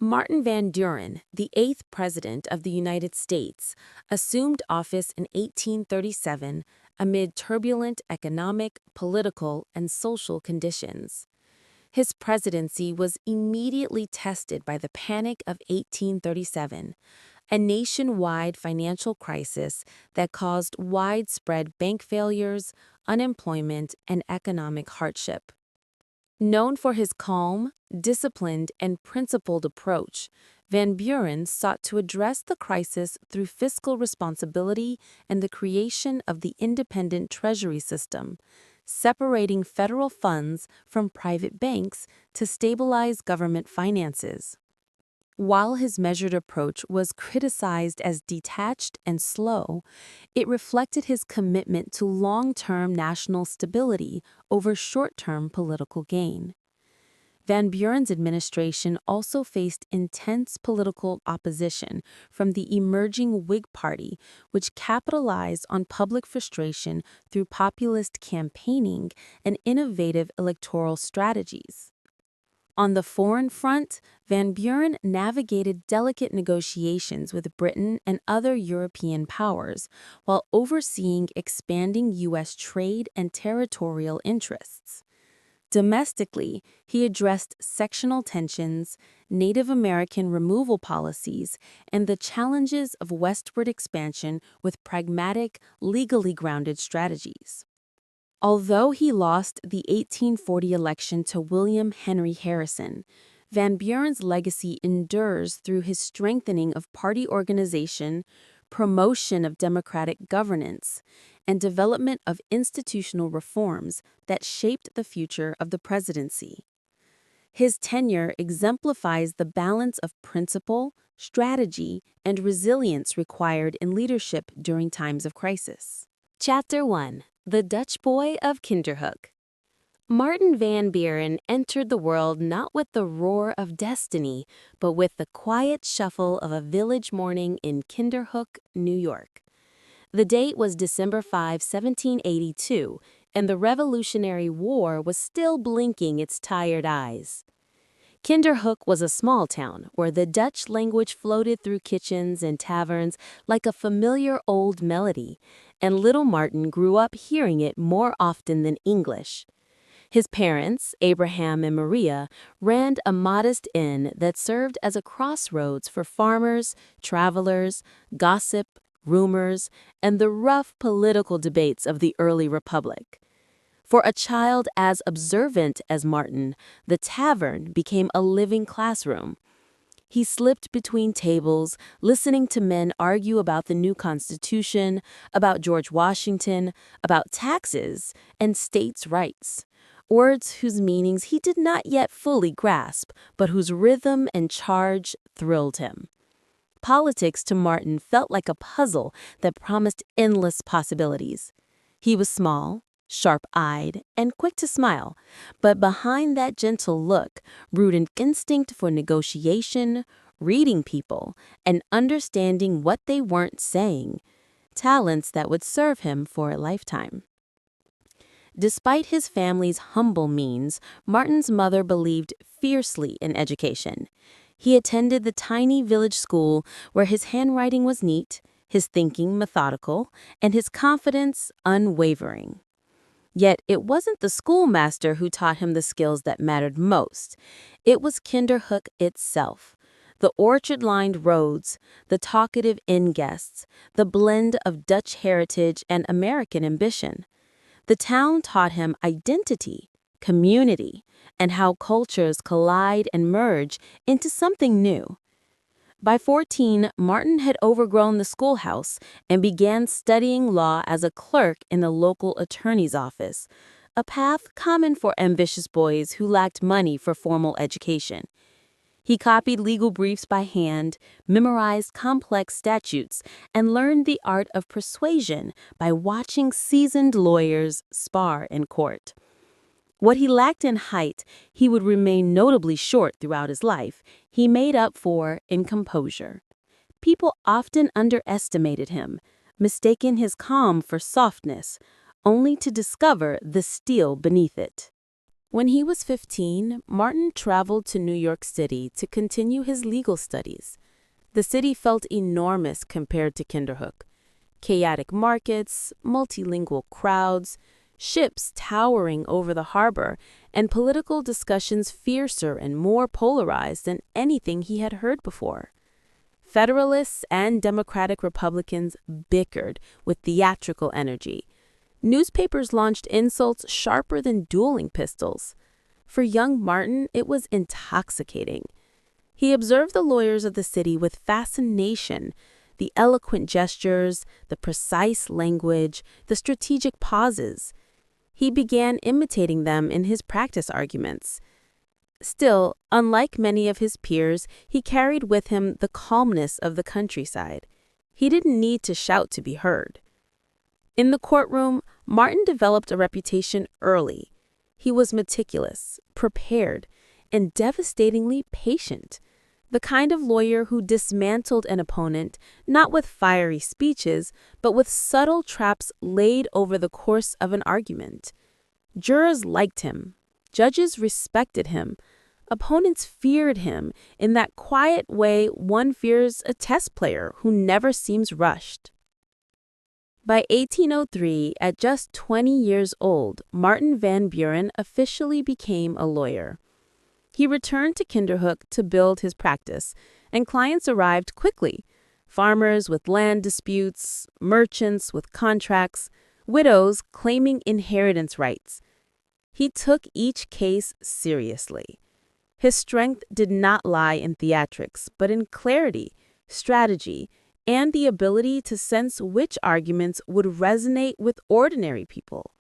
Martin Van Buren, the eighth President of the United States, assumed office in 1837 amid turbulent economic, political, and social conditions. His presidency was immediately tested by the Panic of 1837, a nationwide financial crisis that caused widespread bank failures, unemployment, and economic hardship. Known for his calm, disciplined, and principled approach, Van Buren sought to address the crisis through fiscal responsibility and the creation of the Independent Treasury System, separating federal funds from private banks to stabilize government finances. While his measured approach was criticized as detached and slow, it reflected his commitment to long-term national stability over short-term political gain. Van Buren's administration also faced intense political opposition from the emerging Whig Party, which capitalized on public frustration through populist campaigning and innovative electoral strategies. On the foreign front, Van Buren navigated delicate negotiations with Britain and other European powers while overseeing expanding U.S. trade and territorial interests. Domestically, he addressed sectional tensions, Native American removal policies, and the challenges of westward expansion with pragmatic, legally grounded strategies. Although he lost the 1840 election to William Henry Harrison, Van Buren's legacy endures through his strengthening of party organization, promotion of democratic governance, and development of institutional reforms that shaped the future of the presidency. His tenure exemplifies the balance of principle, strategy, and resilience required in leadership during times of crisis. Chapter 1. The Dutch Boy of Kinderhook. Martin Van Buren entered the world not with the roar of destiny, but with the quiet shuffle of a village morning in Kinderhook, New York. The date was December 5, 1782, and the Revolutionary War was still blinking its tired eyes. Kinderhook was a small town where the Dutch language floated through kitchens and taverns like a familiar old melody, and little Martin grew up hearing it more often than English. His parents, Abraham and Maria, ran a modest inn that served as a crossroads for farmers, travelers, gossip, rumors, and the rough political debates of the early republic. For a child as observant as Martin, the tavern became a living classroom. He slipped between tables, listening to men argue about the new Constitution, about George Washington, about taxes, and states' rights. Words whose meanings he did not yet fully grasp, but whose rhythm and charge thrilled him. Politics to Martin felt like a puzzle that promised endless possibilities. He was small, sharp-eyed, and quick to smile, but behind that gentle look brewed an instinct for negotiation, reading people, and understanding what they weren't saying, talents that would serve him for a lifetime. Despite his family's humble means, Martin's mother believed fiercely in education. He attended the tiny village school where his handwriting was neat, his thinking methodical, and his confidence unwavering. Yet it wasn't the schoolmaster who taught him the skills that mattered most. It was Kinderhook itself. The orchard-lined roads, the talkative inn guests, the blend of Dutch heritage and American ambition. The town taught him identity, community, and how cultures collide and merge into something new. By 14, Martin had overgrown the schoolhouse and began studying law as a clerk in the local attorney's office, a path common for ambitious boys who lacked money for formal education. He copied legal briefs by hand, memorized complex statutes, and learned the art of persuasion by watching seasoned lawyers spar in court. What he lacked in height, he would remain notably short throughout his life, he made up for in composure. People often underestimated him, mistaking his calm for softness, only to discover the steel beneath it. When he was 15, Martin traveled to New York City to continue his legal studies. The city felt enormous compared to Kinderhook. Chaotic markets, multilingual crowds, ships towering over the harbor, and political discussions fiercer and more polarized than anything he had heard before. Federalists and Democratic Republicans bickered with theatrical energy. Newspapers launched insults sharper than dueling pistols. For young Martin, it was intoxicating. He observed the lawyers of the city with fascination, the eloquent gestures, the precise language, the strategic pauses. He began imitating them in his practice arguments. Still, unlike many of his peers, he carried with him the calmness of the countryside. He didn't need to shout to be heard. In the courtroom, Martin developed a reputation early. He was meticulous, prepared, and devastatingly patient. The kind of lawyer who dismantled an opponent not with fiery speeches, but with subtle traps laid over the course of an argument. Jurors liked him. Judges respected him. Opponents feared him in that quiet way one fears a chess player who never seems rushed. By 1803, at just 20 years old, Martin Van Buren officially became a lawyer. He returned to Kinderhook to build his practice, and clients arrived quickly. Farmers with land disputes, merchants with contracts, widows claiming inheritance rights. He took each case seriously. His strength did not lie in theatrics, but in clarity, strategy, and the ability to sense which arguments would resonate with ordinary people.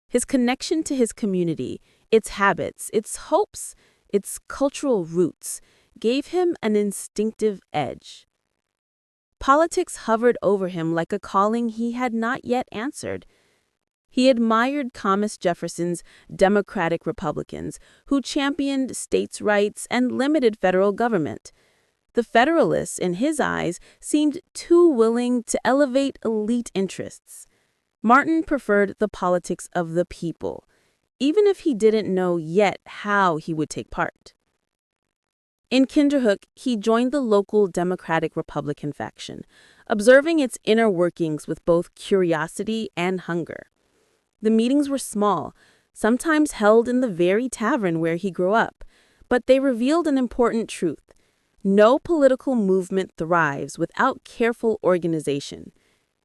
His connection to his community, its habits, its hopes, its cultural roots, gave him an instinctive edge. Politics hovered over him like a calling he had not yet answered. He admired Thomas Jefferson's Democratic Republicans, who championed states' rights and limited federal government. The Federalists, in his eyes, seemed too willing to elevate elite interests. Martin preferred the politics of the people, even if he didn't know yet how he would take part. In Kinderhook, he joined the local Democratic Republican faction, observing its inner workings with both curiosity and hunger. The meetings were small, sometimes held in the very tavern where he grew up, but they revealed an important truth. No political movement thrives without careful organization.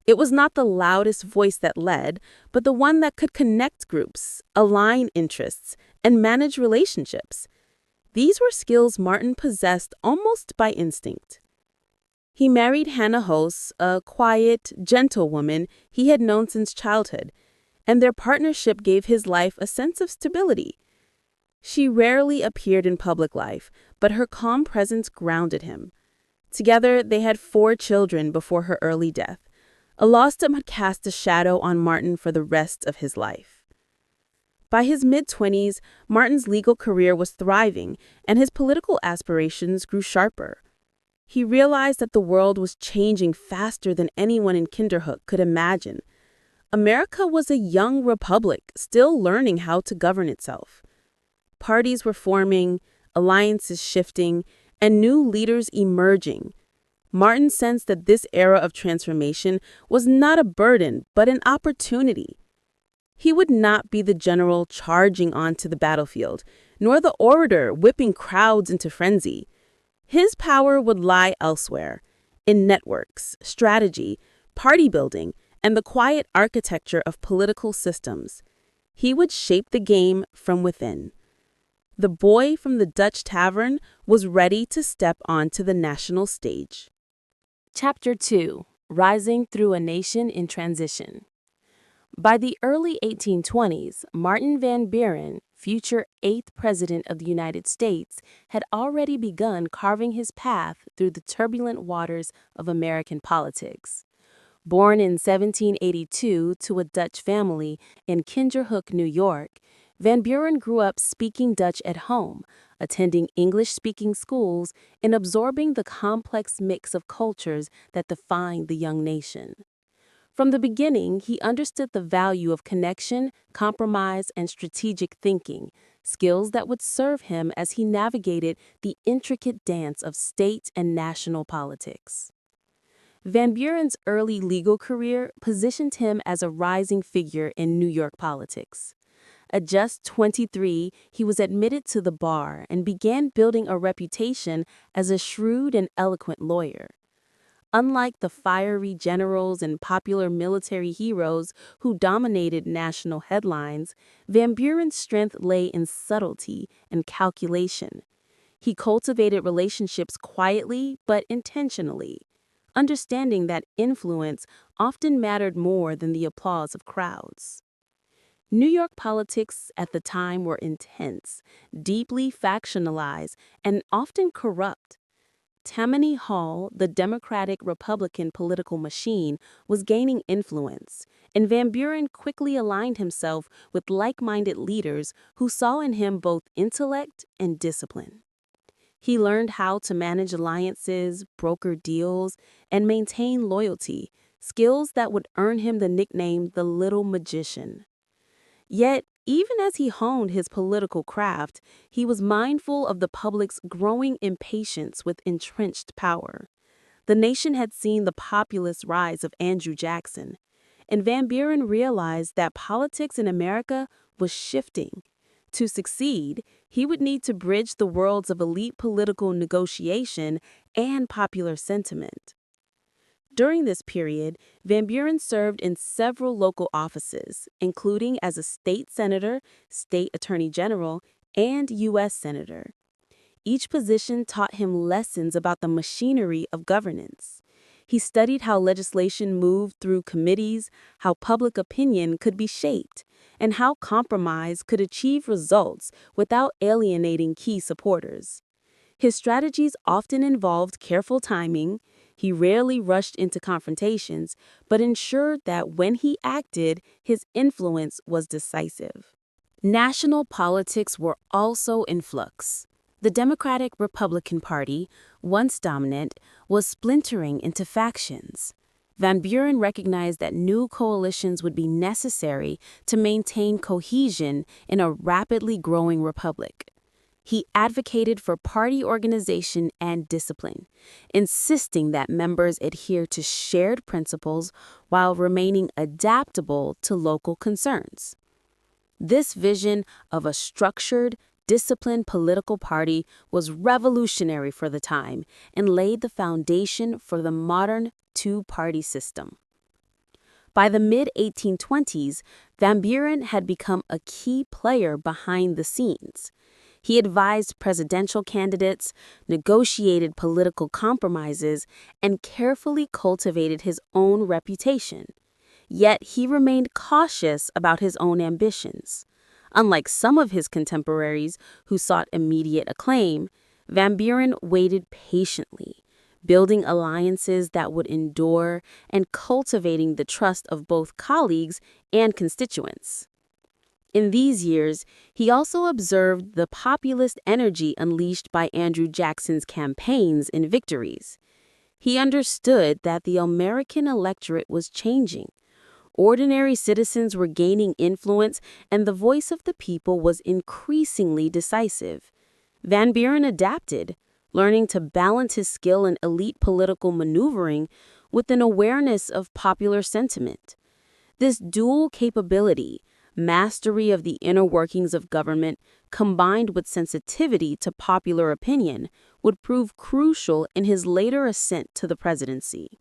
It was not the loudest voice that led, but the one that could connect groups, align interests, and manage relationships. These were skills Martin possessed almost by instinct. He married Hannah Hose, a quiet, gentle woman he had known since childhood, and their partnership gave his life a sense of stability. She rarely appeared in public life, but her calm presence grounded him. Together, they had 4 children before her early death, a loss that would cast a shadow on Martin for the rest of his life. By his mid-20s, Martin's legal career was thriving, and his political aspirations grew sharper. He realized that the world was changing faster than anyone in Kinderhook could imagine. America was a young republic, still learning how to govern itself. Parties were forming, alliances shifting, and new leaders emerging. Martin sensed that this era of transformation was not a burden, but an opportunity. He would not be the general charging onto the battlefield, nor the orator whipping crowds into frenzy. His power would lie elsewhere, in networks, strategy, party building, and the quiet architecture of political systems. He would shape the game from within. The boy from the Dutch tavern was ready to step onto the national stage. Chapter 2: Rising Through a Nation in Transition. By the early 1820s, Martin Van Buren, future 8th President of the United States, had already begun carving his path through the turbulent waters of American politics. Born in 1782 to a Dutch family in Kinderhook, New York, Van Buren grew up speaking Dutch at home, attending English-speaking schools, and absorbing the complex mix of cultures that defined the young nation. From the beginning, he understood the value of connection, compromise, and strategic thinking, skills that would serve him as he navigated the intricate dance of state and national politics. Van Buren's early legal career positioned him as a rising figure in New York politics. At just 23, he was admitted to the bar and began building a reputation as a shrewd and eloquent lawyer. Unlike the fiery generals and popular military heroes who dominated national headlines, Van Buren's strength lay in subtlety and calculation. He cultivated relationships quietly but intentionally, understanding that influence often mattered more than the applause of crowds. New York politics at the time were intense, deeply factionalized, and often corrupt. Tammany Hall, the Democratic-Republican political machine, was gaining influence, and Van Buren quickly aligned himself with like-minded leaders who saw in him both intellect and discipline. He learned how to manage alliances, broker deals, and maintain loyalty, skills that would earn him the nickname the Little Magician. Yet, even as he honed his political craft, he was mindful of the public's growing impatience with entrenched power. The nation had seen the populist rise of Andrew Jackson, and Van Buren realized that politics in America was shifting. To succeed, he would need to bridge the worlds of elite political negotiation and popular sentiment. During this period, Van Buren served in several local offices, including as a state senator, state attorney general, and U.S. senator. Each position taught him lessons about the machinery of governance. He studied how legislation moved through committees, how public opinion could be shaped, and how compromise could achieve results without alienating key supporters. His strategies often involved careful timing. He rarely rushed into confrontations, but ensured that when he acted, his influence was decisive. National politics were also in flux. The Democratic-Republican Party, once dominant, was splintering into factions. Van Buren recognized that new coalitions would be necessary to maintain cohesion in a rapidly growing republic. He advocated for party organization and discipline, insisting that members adhere to shared principles while remaining adaptable to local concerns. This vision of a structured, disciplined political party was revolutionary for the time and laid the foundation for the modern two-party system. By the mid-1820s, Van Buren had become a key player behind the scenes. He advised presidential candidates, negotiated political compromises, and carefully cultivated his own reputation. Yet he remained cautious about his own ambitions. Unlike some of his contemporaries who sought immediate acclaim, Van Buren waited patiently, building alliances that would endure and cultivating the trust of both colleagues and constituents. In these years, he also observed the populist energy unleashed by Andrew Jackson's campaigns and victories. He understood that the American electorate was changing. Ordinary citizens were gaining influence, and the voice of the people was increasingly decisive. Van Buren adapted, learning to balance his skill in elite political maneuvering with an awareness of popular sentiment. This dual capability, mastery of the inner workings of government, combined with sensitivity to popular opinion, would prove crucial in his later ascent to the presidency.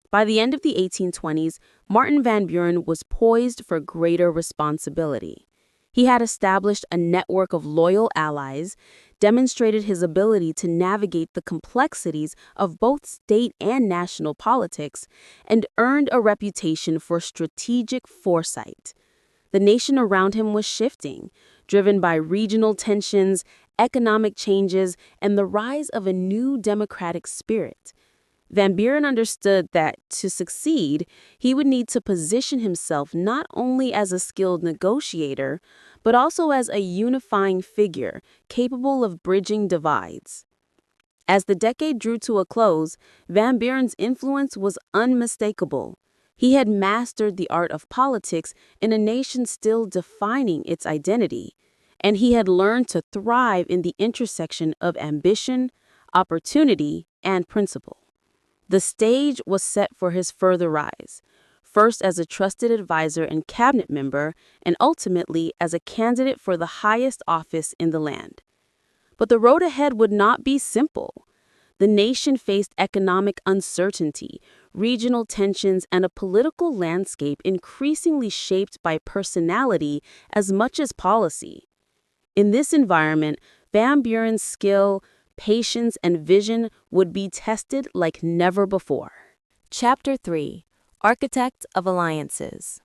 By the end of the 1820s, Martin Van Buren was poised for greater responsibility. He had established a network of loyal allies, demonstrated his ability to navigate the complexities of both state and national politics, and earned a reputation for strategic foresight. The nation around him was shifting, driven by regional tensions, economic changes, and the rise of a new democratic spirit. Van Buren understood that, to succeed, he would need to position himself not only as a skilled negotiator, but also as a unifying figure capable of bridging divides. As the decade drew to a close, Van Buren's influence was unmistakable. He had mastered the art of politics in a nation still defining its identity, and he had learned to thrive in the intersection of ambition, opportunity, and principle. The stage was set for his further rise, first as a trusted advisor and cabinet member, and ultimately as a candidate for the highest office in the land. But the road ahead would not be simple. The nation faced economic uncertainty, regional tensions, and a political landscape increasingly shaped by personality as much as policy. In this environment, Van Buren's skill, patience, and vision would be tested like never before. Chapter 3: Architect of Alliances.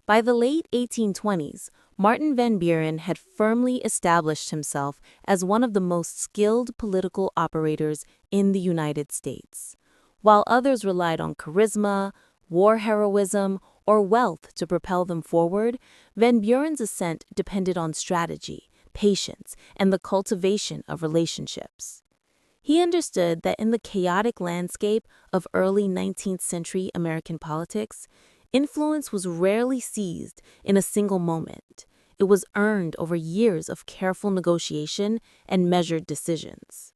By the late 1820s, Martin Van Buren had firmly established himself as one of the most skilled political operators in the United States. While others relied on charisma, war heroism, or wealth to propel them forward, Van Buren's ascent depended on strategy, patience, and the cultivation of relationships. He understood that in the chaotic landscape of early 19th century American politics, influence was rarely seized in a single moment. It was earned over years of careful negotiation and measured decisions.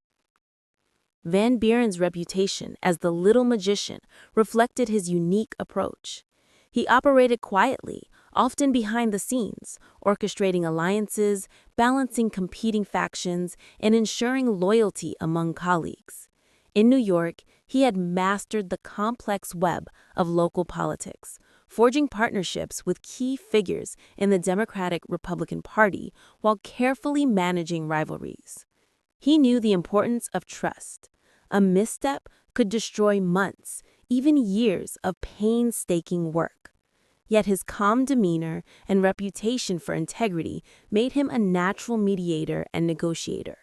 Van Buren's reputation as the little magician reflected his unique approach. He operated quietly, often behind the scenes, orchestrating alliances, balancing competing factions, and ensuring loyalty among colleagues. In New York, he had mastered the complex web of local politics, forging partnerships with key figures in the Democratic-Republican Party while carefully managing rivalries. He knew the importance of trust. A misstep could destroy months, even years of painstaking work. Yet his calm demeanor and reputation for integrity made him a natural mediator and negotiator.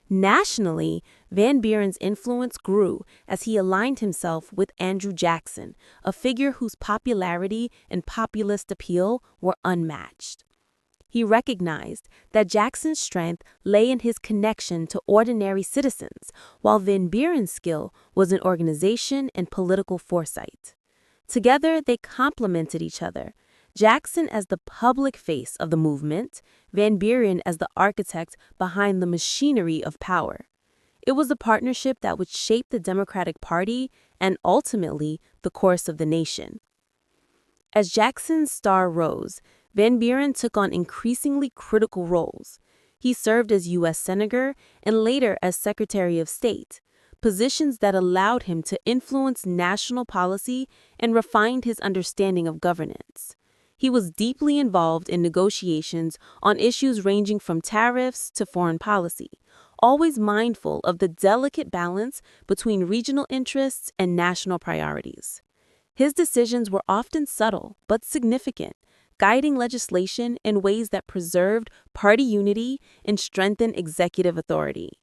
Nationally, Van Buren's influence grew as he aligned himself with Andrew Jackson, a figure whose popularity and populist appeal were unmatched. He recognized that Jackson's strength lay in his connection to ordinary citizens, while Van Buren's skill was in organization and political foresight. Together, they complemented each other. Jackson as the public face of the movement, Van Buren as the architect behind the machinery of power. It was a partnership that would shape the Democratic Party and ultimately the course of the nation. As Jackson's star rose, Van Buren took on increasingly critical roles. He served as U.S. Senator and later as Secretary of State, positions that allowed him to influence national policy and refined his understanding of governance. He was deeply involved in negotiations on issues ranging from tariffs to foreign policy, always mindful of the delicate balance between regional interests and national priorities. His decisions were often subtle but significant, guiding legislation in ways that preserved party unity and strengthened executive authority.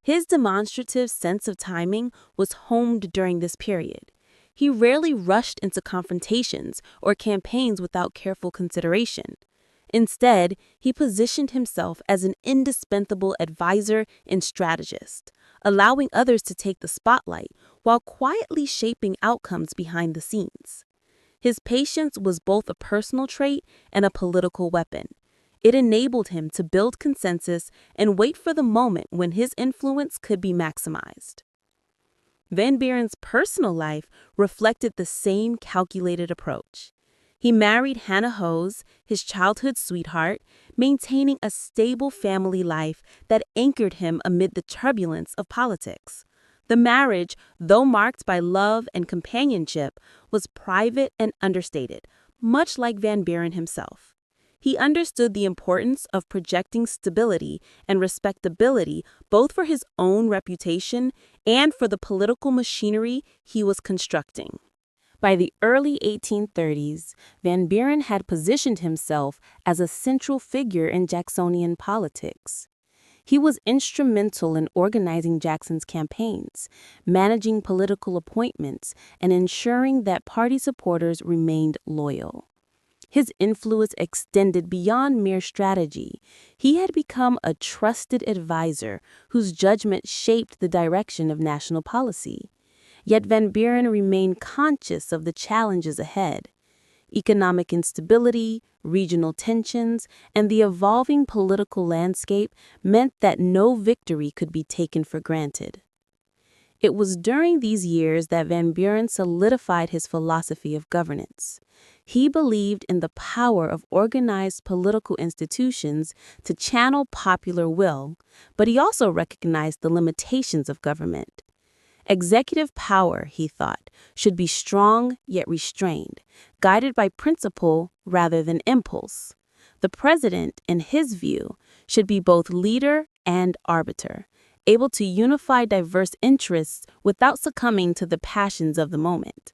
His demonstrative sense of timing was honed during this period. He rarely rushed into confrontations or campaigns without careful consideration. Instead, he positioned himself as an indispensable advisor and strategist, allowing others to take the spotlight while quietly shaping outcomes behind the scenes. His patience was both a personal trait and a political weapon. It enabled him to build consensus and wait for the moment when his influence could be maximized. Van Buren's personal life reflected the same calculated approach. He married Hannah Hose, his childhood sweetheart, maintaining a stable family life that anchored him amid the turbulence of politics. The marriage, though marked by love and companionship, was private and understated, much like Van Buren himself. He understood the importance of projecting stability and respectability both for his own reputation and for the political machinery he was constructing. By the early 1830s, Van Buren had positioned himself as a central figure in Jacksonian politics. He was instrumental in organizing Jackson's campaigns, managing political appointments, and ensuring that party supporters remained loyal. His influence extended beyond mere strategy. He had become a trusted advisor whose judgment shaped the direction of national policy. Yet Van Buren remained conscious of the challenges ahead. Economic instability, regional tensions, and the evolving political landscape meant that no victory could be taken for granted. It was during these years that Van Buren solidified his philosophy of governance. He believed in the power of organized political institutions to channel popular will, but he also recognized the limitations of government. Executive power, he thought, should be strong yet restrained, guided by principle rather than impulse. The president, in his view, should be both leader and arbiter, able to unify diverse interests without succumbing to the passions of the moment.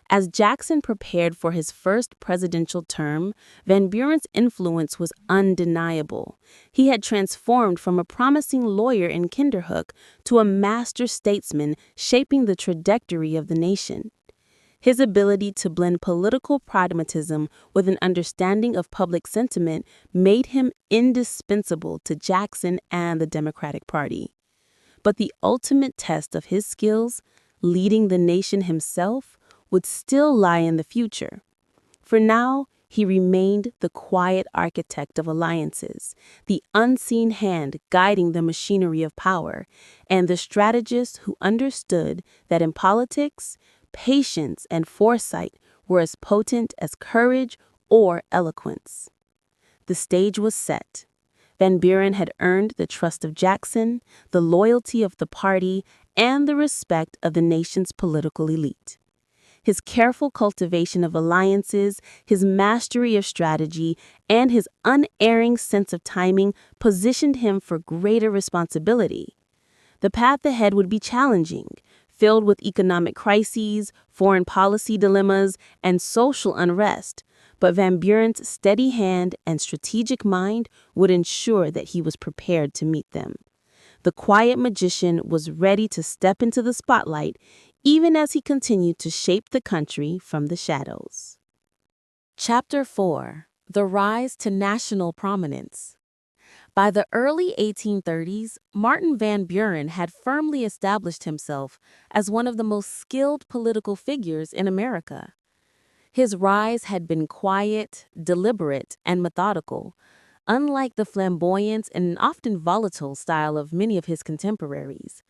As Jackson prepared for his first presidential term, Van Buren's influence was undeniable. He had transformed from a promising lawyer in Kinderhook to a master statesman shaping the trajectory of the nation. His ability to blend political pragmatism with an understanding of public sentiment made him indispensable to Jackson and the Democratic Party. But the ultimate test of his skills, leading the nation himself, would still lie in the future. For now, he remained the quiet architect of alliances, the unseen hand guiding the machinery of power, and the strategist who understood that in politics, patience and foresight were as potent as courage or eloquence. The stage was set. Van Buren had earned the trust of Jackson, the loyalty of the party, and the respect of the nation's political elite. His careful cultivation of alliances, his mastery of strategy, and his unerring sense of timing positioned him for greater responsibility. The path ahead would be challenging, filled with economic crises, foreign policy dilemmas, and social unrest, but Van Buren's steady hand and strategic mind would ensure that he was prepared to meet them. The quiet magician was ready to step into the spotlight, even as he continued to shape the country from the shadows. Chapter 4: The Rise to National Prominence. By the early 1830s, Martin Van Buren had firmly established himself as one of the most skilled political figures in America. His rise had been quiet, deliberate, and methodical, unlike the flamboyant and often volatile style of many of his contemporaries.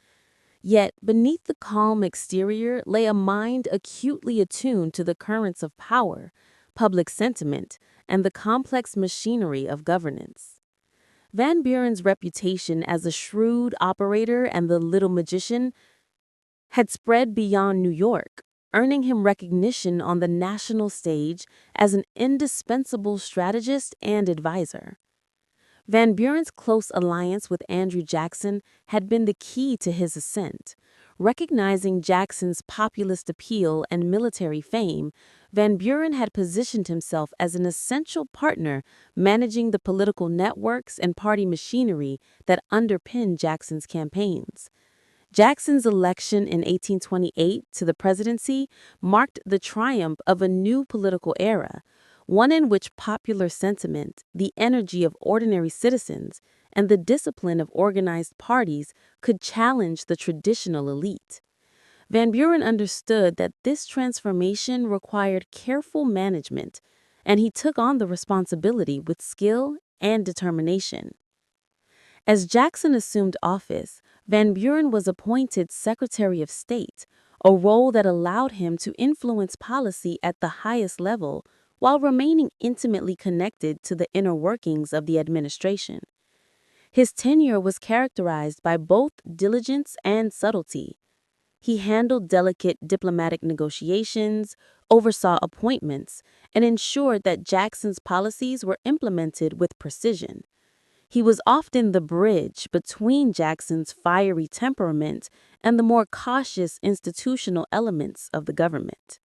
Yet, beneath the calm exterior lay a mind acutely attuned to the currents of power, public sentiment, and the complex machinery of governance. Van Buren's reputation as a shrewd operator and the little magician had spread beyond New York, earning him recognition on the national stage as an indispensable strategist and advisor. Van Buren's close alliance with Andrew Jackson had been the key to his ascent. Recognizing Jackson's populist appeal and military fame, Van Buren had positioned himself as an essential partner managing the political networks and party machinery that underpinned Jackson's campaigns. Jackson's election in 1828 to the presidency marked the triumph of a new political era, one in which popular sentiment, the energy of ordinary citizens, and the discipline of organized parties could challenge the traditional elite. Van Buren understood that this transformation required careful management, and he took on the responsibility with skill and determination. As Jackson assumed office, Van Buren was appointed Secretary of State, a role that allowed him to influence policy at the highest level while remaining intimately connected to the inner workings of the administration. His tenure was characterized by both diligence and subtlety. He handled delicate diplomatic negotiations, oversaw appointments, and ensured that Jackson's policies were implemented with precision. He was often the bridge between Jackson's fiery temperament and the more cautious institutional elements of the government.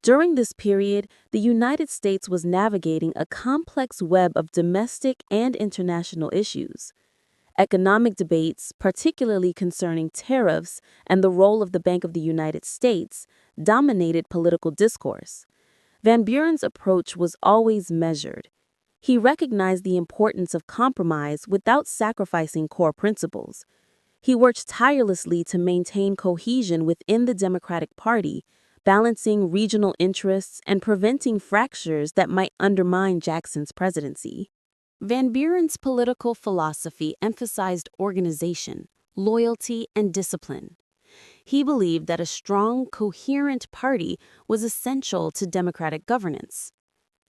During this period, the United States was navigating a complex web of domestic and international issues. Economic debates, particularly concerning tariffs and the role of the Bank of the United States, dominated political discourse. Van Buren's approach was always measured. He recognized the importance of compromise without sacrificing core principles. He worked tirelessly to maintain cohesion within the Democratic Party, balancing regional interests and preventing fractures that might undermine Jackson's presidency. Van Buren's political philosophy emphasized organization, loyalty, and discipline. He believed that a strong, coherent party was essential to democratic governance.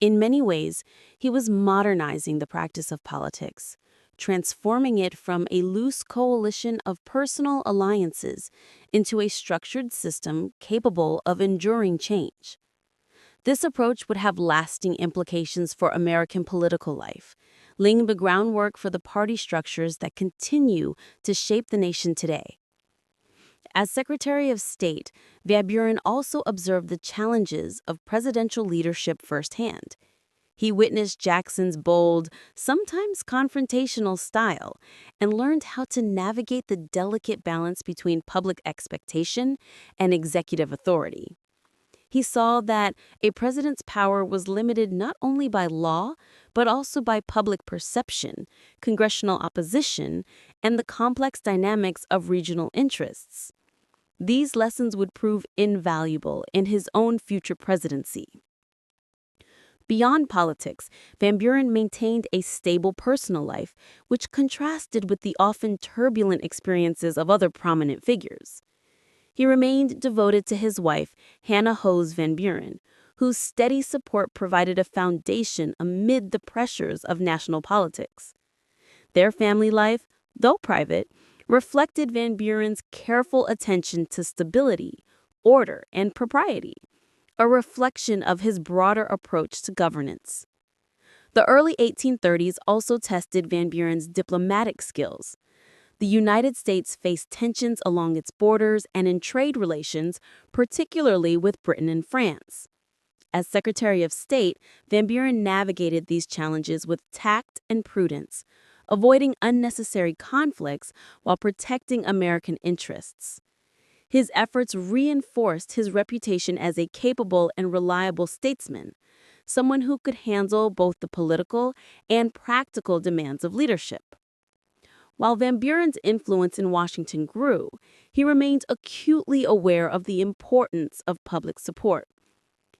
In many ways, he was modernizing the practice of politics, transforming it from a loose coalition of personal alliances into a structured system capable of enduring change. This approach would have lasting implications for American political life, laying the groundwork for the party structures that continue to shape the nation today. As Secretary of State, Van Buren also observed the challenges of presidential leadership firsthand. He witnessed Jackson's bold, sometimes confrontational style, and learned how to navigate the delicate balance between public expectation and executive authority. He saw that a president's power was limited not only by law, but also by public perception, congressional opposition, and the complex dynamics of regional interests. These lessons would prove invaluable in his own future presidency. Beyond politics, Van Buren maintained a stable personal life, which contrasted with the often turbulent experiences of other prominent figures. He remained devoted to his wife, Hannah Hose Van Buren, whose steady support provided a foundation amid the pressures of national politics. Their family life, though private, reflected Van Buren's careful attention to stability, order, and propriety, a reflection of his broader approach to governance. The early 1830s also tested Van Buren's diplomatic skills. The United States faced tensions along its borders and in trade relations, particularly with Britain and France. As Secretary of State, Van Buren navigated these challenges with tact and prudence, avoiding unnecessary conflicts while protecting American interests. His efforts reinforced his reputation as a capable and reliable statesman, someone who could handle both the political and practical demands of leadership. While Van Buren's influence in Washington grew, he remained acutely aware of the importance of public support.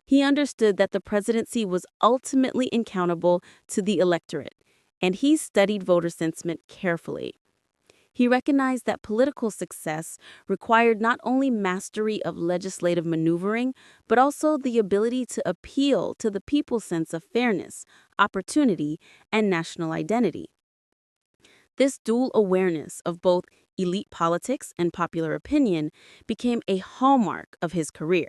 He understood that the presidency was ultimately accountable to the electorate, and he studied voter sentiment carefully. He recognized that political success required not only mastery of legislative maneuvering, but also the ability to appeal to the people's sense of fairness, opportunity, and national identity. This dual awareness of both elite politics and popular opinion became a hallmark of his career.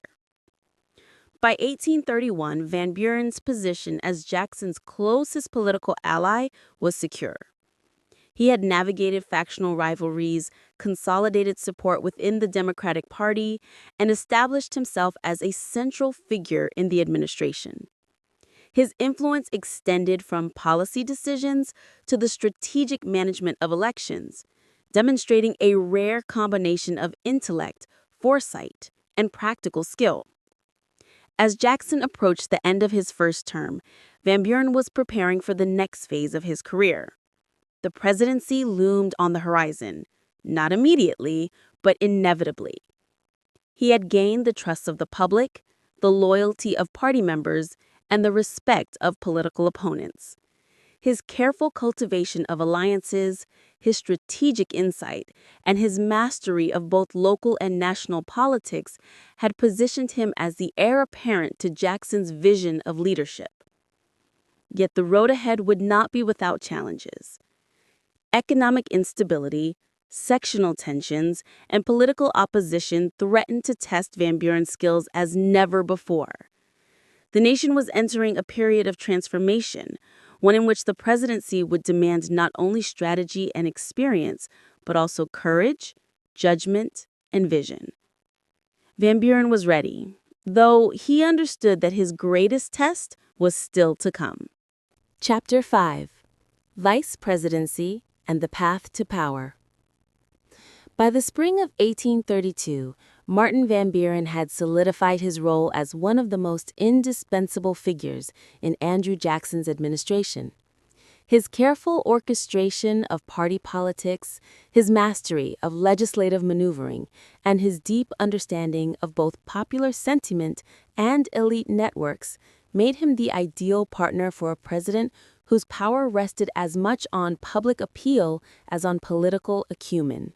By 1831, Van Buren's position as Jackson's closest political ally was secure. He had navigated factional rivalries, consolidated support within the Democratic Party, and established himself as a central figure in the administration. His influence extended from policy decisions to the strategic management of elections, demonstrating a rare combination of intellect, foresight, and practical skill. As Jackson approached the end of his first term, Van Buren was preparing for the next phase of his career. The presidency loomed on the horizon, not immediately, but inevitably. He had gained the trust of the public, the loyalty of party members, and the respect of political opponents. His careful cultivation of alliances, his strategic insight, and his mastery of both local and national politics had positioned him as the heir apparent to Jackson's vision of leadership. Yet the road ahead would not be without challenges. Economic instability, sectional tensions, and political opposition threatened to test Van Buren's skills as never before. The nation was entering a period of transformation, one in which the presidency would demand not only strategy and experience, but also courage, judgment, and vision. Van Buren was ready, though he understood that his greatest test was still to come. Chapter 5: Vice Presidency and the Path to Power. By the spring of 1832, Martin Van Buren had solidified his role as one of the most indispensable figures in Andrew Jackson's administration. His careful orchestration of party politics, his mastery of legislative maneuvering, and his deep understanding of both popular sentiment and elite networks made him the ideal partner for a president whose power rested as much on public appeal as on political acumen.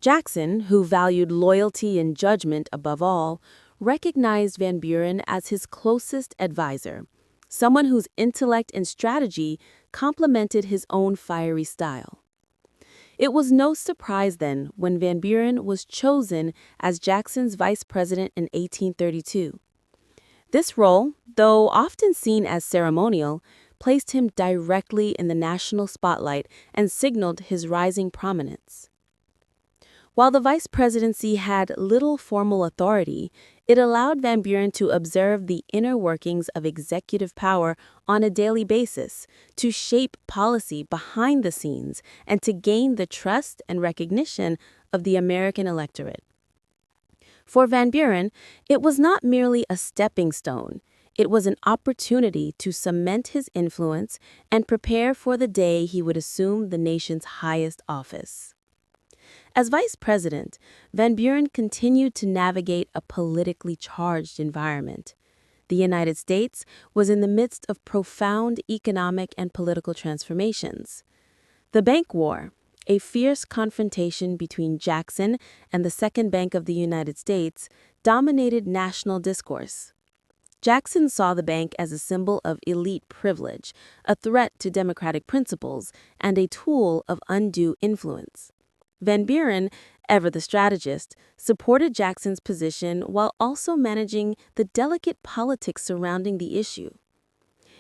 Jackson, who valued loyalty and judgment above all, recognized Van Buren as his closest advisor, someone whose intellect and strategy complemented his own fiery style. It was no surprise then when Van Buren was chosen as Jackson's vice president in 1832. This role, though often seen as ceremonial, placed him directly in the national spotlight and signaled his rising prominence. While the vice presidency had little formal authority, it allowed Van Buren to observe the inner workings of executive power on a daily basis, to shape policy behind the scenes, and to gain the trust and recognition of the American electorate. For Van Buren, it was not merely a stepping stone. It was an opportunity to cement his influence and prepare for the day he would assume the nation's highest office. As vice president, Van Buren continued to navigate a politically charged environment. The United States was in the midst of profound economic and political transformations. The Bank War, a fierce confrontation between Jackson and the Second Bank of the United States, dominated national discourse. Jackson saw the bank as a symbol of elite privilege, a threat to democratic principles, and a tool of undue influence. Van Buren, ever the strategist, supported Jackson's position while also managing the delicate politics surrounding the issue.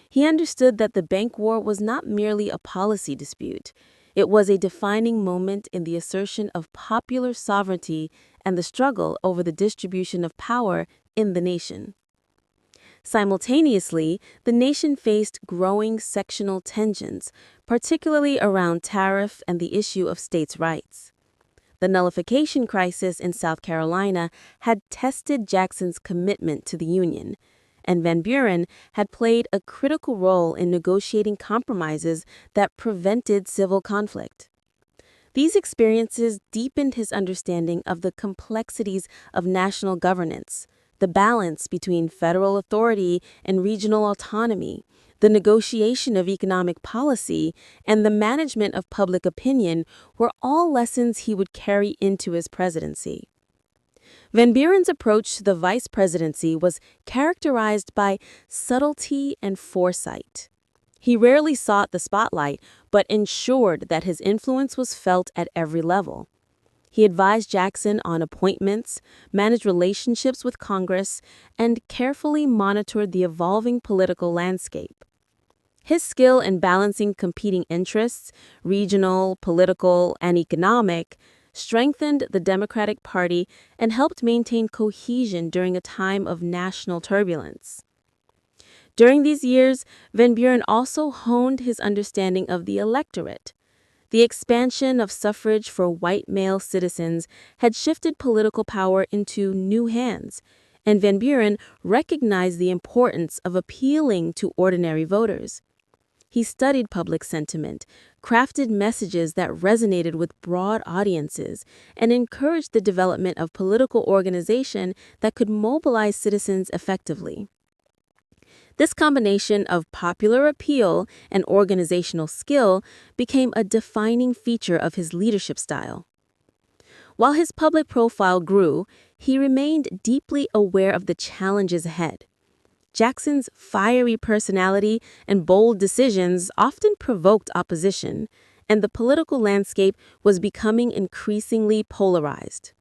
He understood that the bank war was not merely a policy dispute. It was a defining moment in the assertion of popular sovereignty and the struggle over the distribution of power in the nation. Simultaneously, the nation faced growing sectional tensions, particularly around tariff and the issue of states' rights. The nullification crisis in South Carolina had tested Jackson's commitment to the Union, and Van Buren had played a critical role in negotiating compromises that prevented civil conflict. These experiences deepened his understanding of the complexities of national governance, the balance between federal authority and regional autonomy, the negotiation of economic policy, and the management of public opinion were all lessons he would carry into his presidency. Van Buren's approach to the vice presidency was characterized by subtlety and foresight. He rarely sought the spotlight, but ensured that his influence was felt at every level. He advised Jackson on appointments, managed relationships with Congress, and carefully monitored the evolving political landscape. His skill in balancing competing interests, regional, political, and economic, strengthened the Democratic Party and helped maintain cohesion during a time of national turbulence. During these years, Van Buren also honed his understanding of the electorate. The expansion of suffrage for white male citizens had shifted political power into new hands, and Van Buren recognized the importance of appealing to ordinary voters. He studied public sentiment, crafted messages that resonated with broad audiences, and encouraged the development of political organization that could mobilize citizens effectively. This combination of popular appeal and organizational skill became a defining feature of his leadership style. While his public profile grew, he remained deeply aware of the challenges ahead. Jackson's fiery personality and bold decisions often provoked opposition, and the political landscape was becoming increasingly polarized.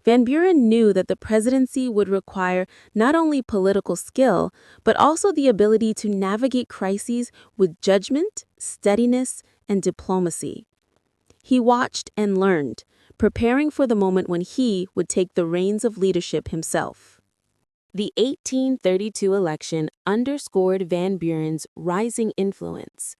Van Buren knew that the presidency would require not only political skill, but also the ability to navigate crises with judgment, steadiness, and diplomacy. He watched and learned, preparing for the moment when he would take the reins of leadership himself. The 1832 election underscored Van Buren's rising influence.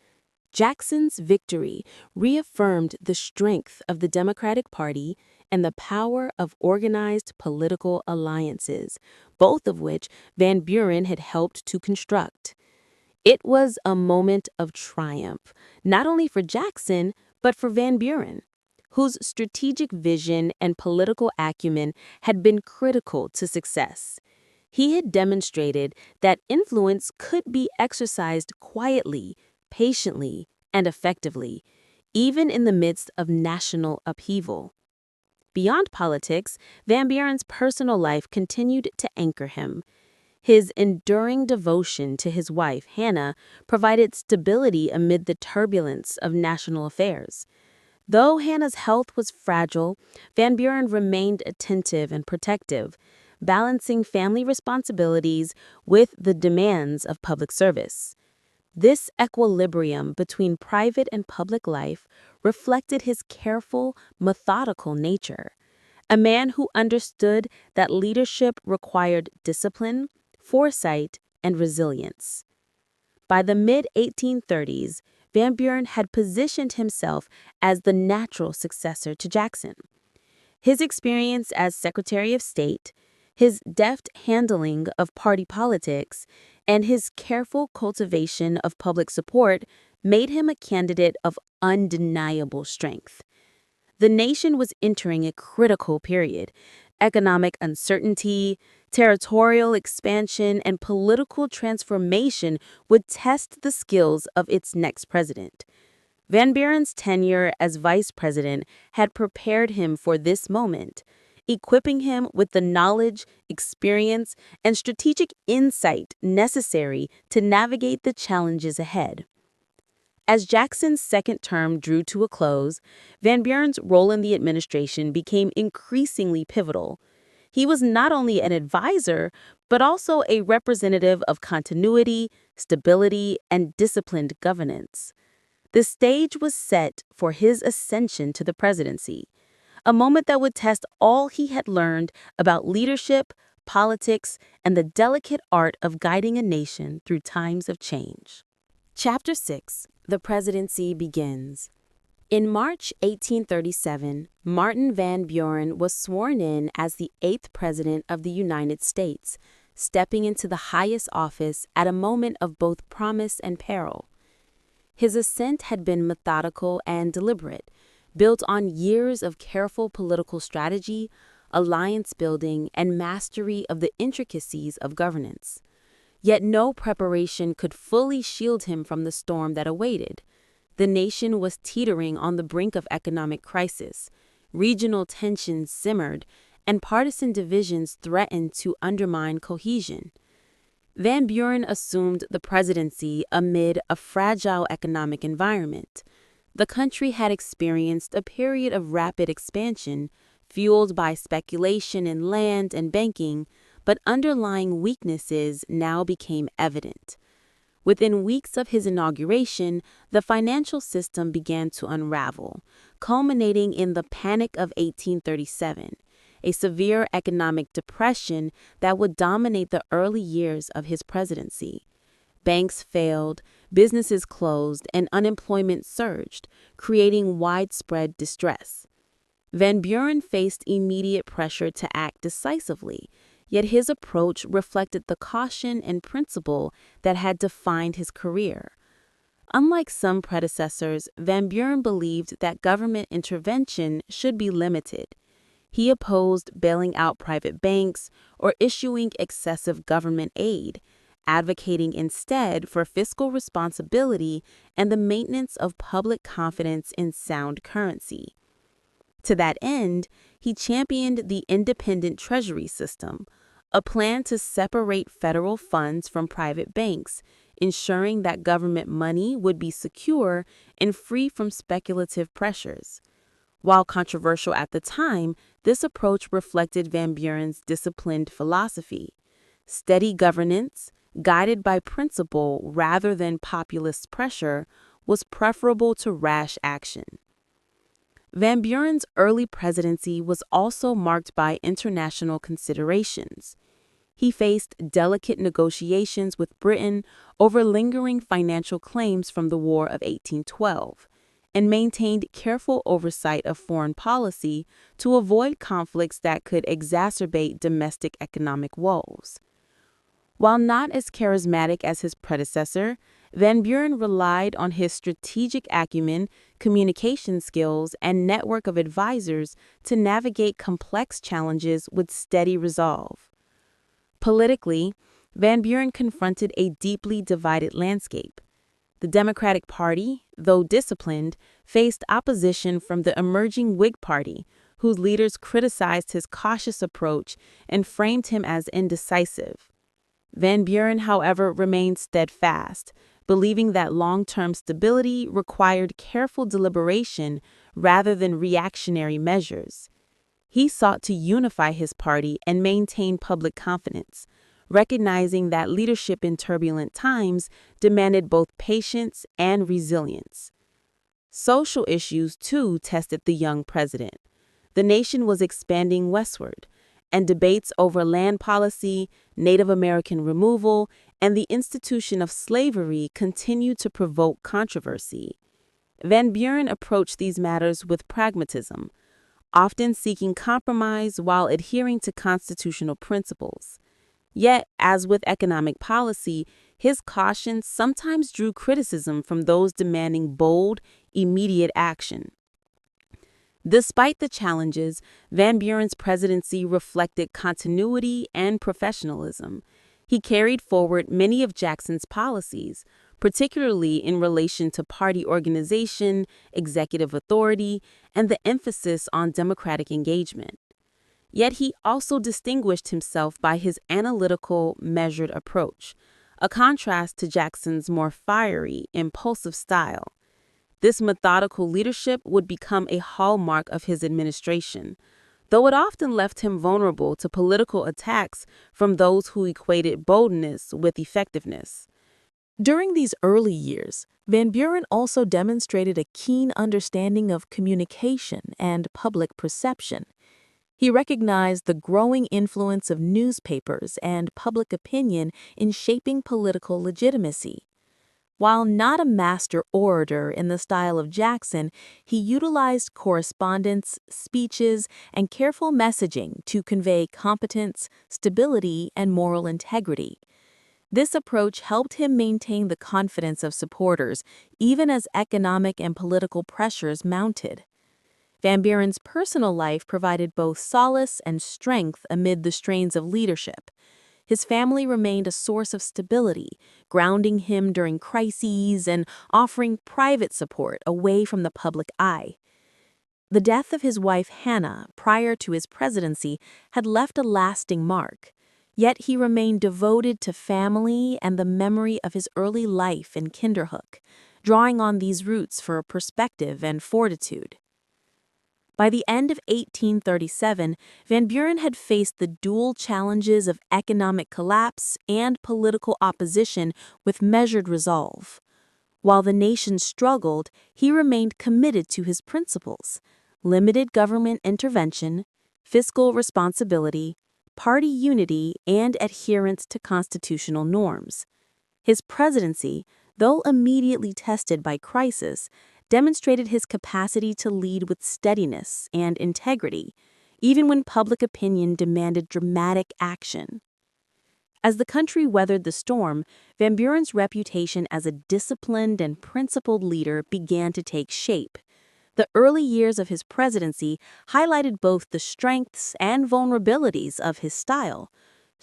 Jackson's victory reaffirmed the strength of the Democratic Party and the power of organized political alliances, both of which Van Buren had helped to construct. It was a moment of triumph, not only for Jackson, but for Van Buren, whose strategic vision and political acumen had been critical to success. He had demonstrated that influence could be exercised quietly, patiently, and effectively, even in the midst of national upheaval. Beyond politics, Van Buren's personal life continued to anchor him. His enduring devotion to his wife, Hannah, provided stability amid the turbulence of national affairs. Though Hannah's health was fragile, Van Buren remained attentive and protective, balancing family responsibilities with the demands of public service. This equilibrium between private and public life reflected his careful, methodical nature. A man who understood that leadership required discipline, foresight, and resilience. By the mid-1830s, Van Buren had positioned himself as the natural successor to Jackson. His experience as Secretary of State, his deft handling of party politics, and his careful cultivation of public support made him a candidate of undeniable strength. The nation was entering a critical period. Economic uncertainty, territorial expansion, and political transformation would test the skills of its next president. Van Buren's tenure as vice president had prepared him for this moment, equipping him with the knowledge, experience, and strategic insight necessary to navigate the challenges ahead. As Jackson's second term drew to a close, Van Buren's role in the administration became increasingly pivotal. He was not only an advisor, but also a representative of continuity, stability, and disciplined governance. The stage was set for his ascension to the presidency, a moment that would test all he had learned about leadership, politics, and the delicate art of guiding a nation through times of change. Chapter 6. The Presidency Begins. In March 1837, Martin Van Buren was sworn in as the 8th President of the United States, stepping into the highest office at a moment of both promise and peril. His ascent had been methodical and deliberate, built on years of careful political strategy, alliance building, and mastery of the intricacies of governance. Yet no preparation could fully shield him from the storm that awaited. The nation was teetering on the brink of economic crisis. Regional tensions simmered, and partisan divisions threatened to undermine cohesion. Van Buren assumed the presidency amid a fragile economic environment. The country had experienced a period of rapid expansion, fueled by speculation in land and banking, but underlying weaknesses now became evident. Within weeks of his inauguration, the financial system began to unravel, culminating in the Panic of 1837, a severe economic depression that would dominate the early years of his presidency. Banks failed, businesses closed, and unemployment surged, creating widespread distress. Van Buren faced immediate pressure to act decisively, yet his approach reflected the caution and principle that had defined his career. Unlike some predecessors, Van Buren believed that government intervention should be limited. He opposed bailing out private banks or issuing excessive government aid, advocating instead for fiscal responsibility and the maintenance of public confidence in sound currency. To that end, he championed the Independent Treasury System, a plan to separate federal funds from private banks, ensuring that government money would be secure and free from speculative pressures. While controversial at the time, this approach reflected Van Buren's disciplined philosophy. Steady governance, guided by principle rather than populist pressure, was preferable to rash action. Van Buren's early presidency was also marked by international considerations. He faced delicate negotiations with Britain over lingering financial claims from the War of 1812, and maintained careful oversight of foreign policy to avoid conflicts that could exacerbate domestic economic woes. While not as charismatic as his predecessor, Van Buren relied on his strategic acumen, communication skills, and network of advisors to navigate complex challenges with steady resolve. Politically, Van Buren confronted a deeply divided landscape. The Democratic Party, though disciplined, faced opposition from the emerging Whig Party, whose leaders criticized his cautious approach and framed him as indecisive. Van Buren, however, remained steadfast, believing that long-term stability required careful deliberation rather than reactionary measures. He sought to unify his party and maintain public confidence, recognizing that leadership in turbulent times demanded both patience and resilience. Social issues, too, tested the young president. The nation was expanding westward, and debates over land policy, Native American removal, and the institution of slavery continued to provoke controversy. Van Buren approached these matters with pragmatism, often seeking compromise while adhering to constitutional principles. Yet, as with economic policy, his caution sometimes drew criticism from those demanding bold, immediate action. Despite the challenges, Van Buren's presidency reflected continuity and professionalism. He carried forward many of Jackson's policies, particularly in relation to party organization, executive authority, and the emphasis on democratic engagement. Yet he also distinguished himself by his analytical, measured approach, a contrast to Jackson's more fiery, impulsive style. This methodical leadership would become a hallmark of his administration, though it often left him vulnerable to political attacks from those who equated boldness with effectiveness. During these early years, Van Buren also demonstrated a keen understanding of communication and public perception. He recognized the growing influence of newspapers and public opinion in shaping political legitimacy. While not a master orator in the style of Jackson, he utilized correspondence, speeches, and careful messaging to convey competence, stability, and moral integrity. This approach helped him maintain the confidence of supporters, even as economic and political pressures mounted. Van Buren's personal life provided both solace and strength amid the strains of leadership. His family remained a source of stability, grounding him during crises and offering private support away from the public eye. The death of his wife Hannah prior to his presidency had left a lasting mark, yet he remained devoted to family and the memory of his early life in Kinderhook, drawing on these roots for perspective and fortitude. By the end of 1837, Van Buren had faced the dual challenges of economic collapse and political opposition with measured resolve. While the nation struggled, he remained committed to his principles: limited government intervention, fiscal responsibility, party unity, and adherence to constitutional norms. His presidency, though immediately tested by crisis, demonstrated his capacity to lead with steadiness and integrity, even when public opinion demanded dramatic action. As the country weathered the storm, Van Buren's reputation as a disciplined and principled leader began to take shape. The early years of his presidency highlighted both the strengths and vulnerabilities of his style.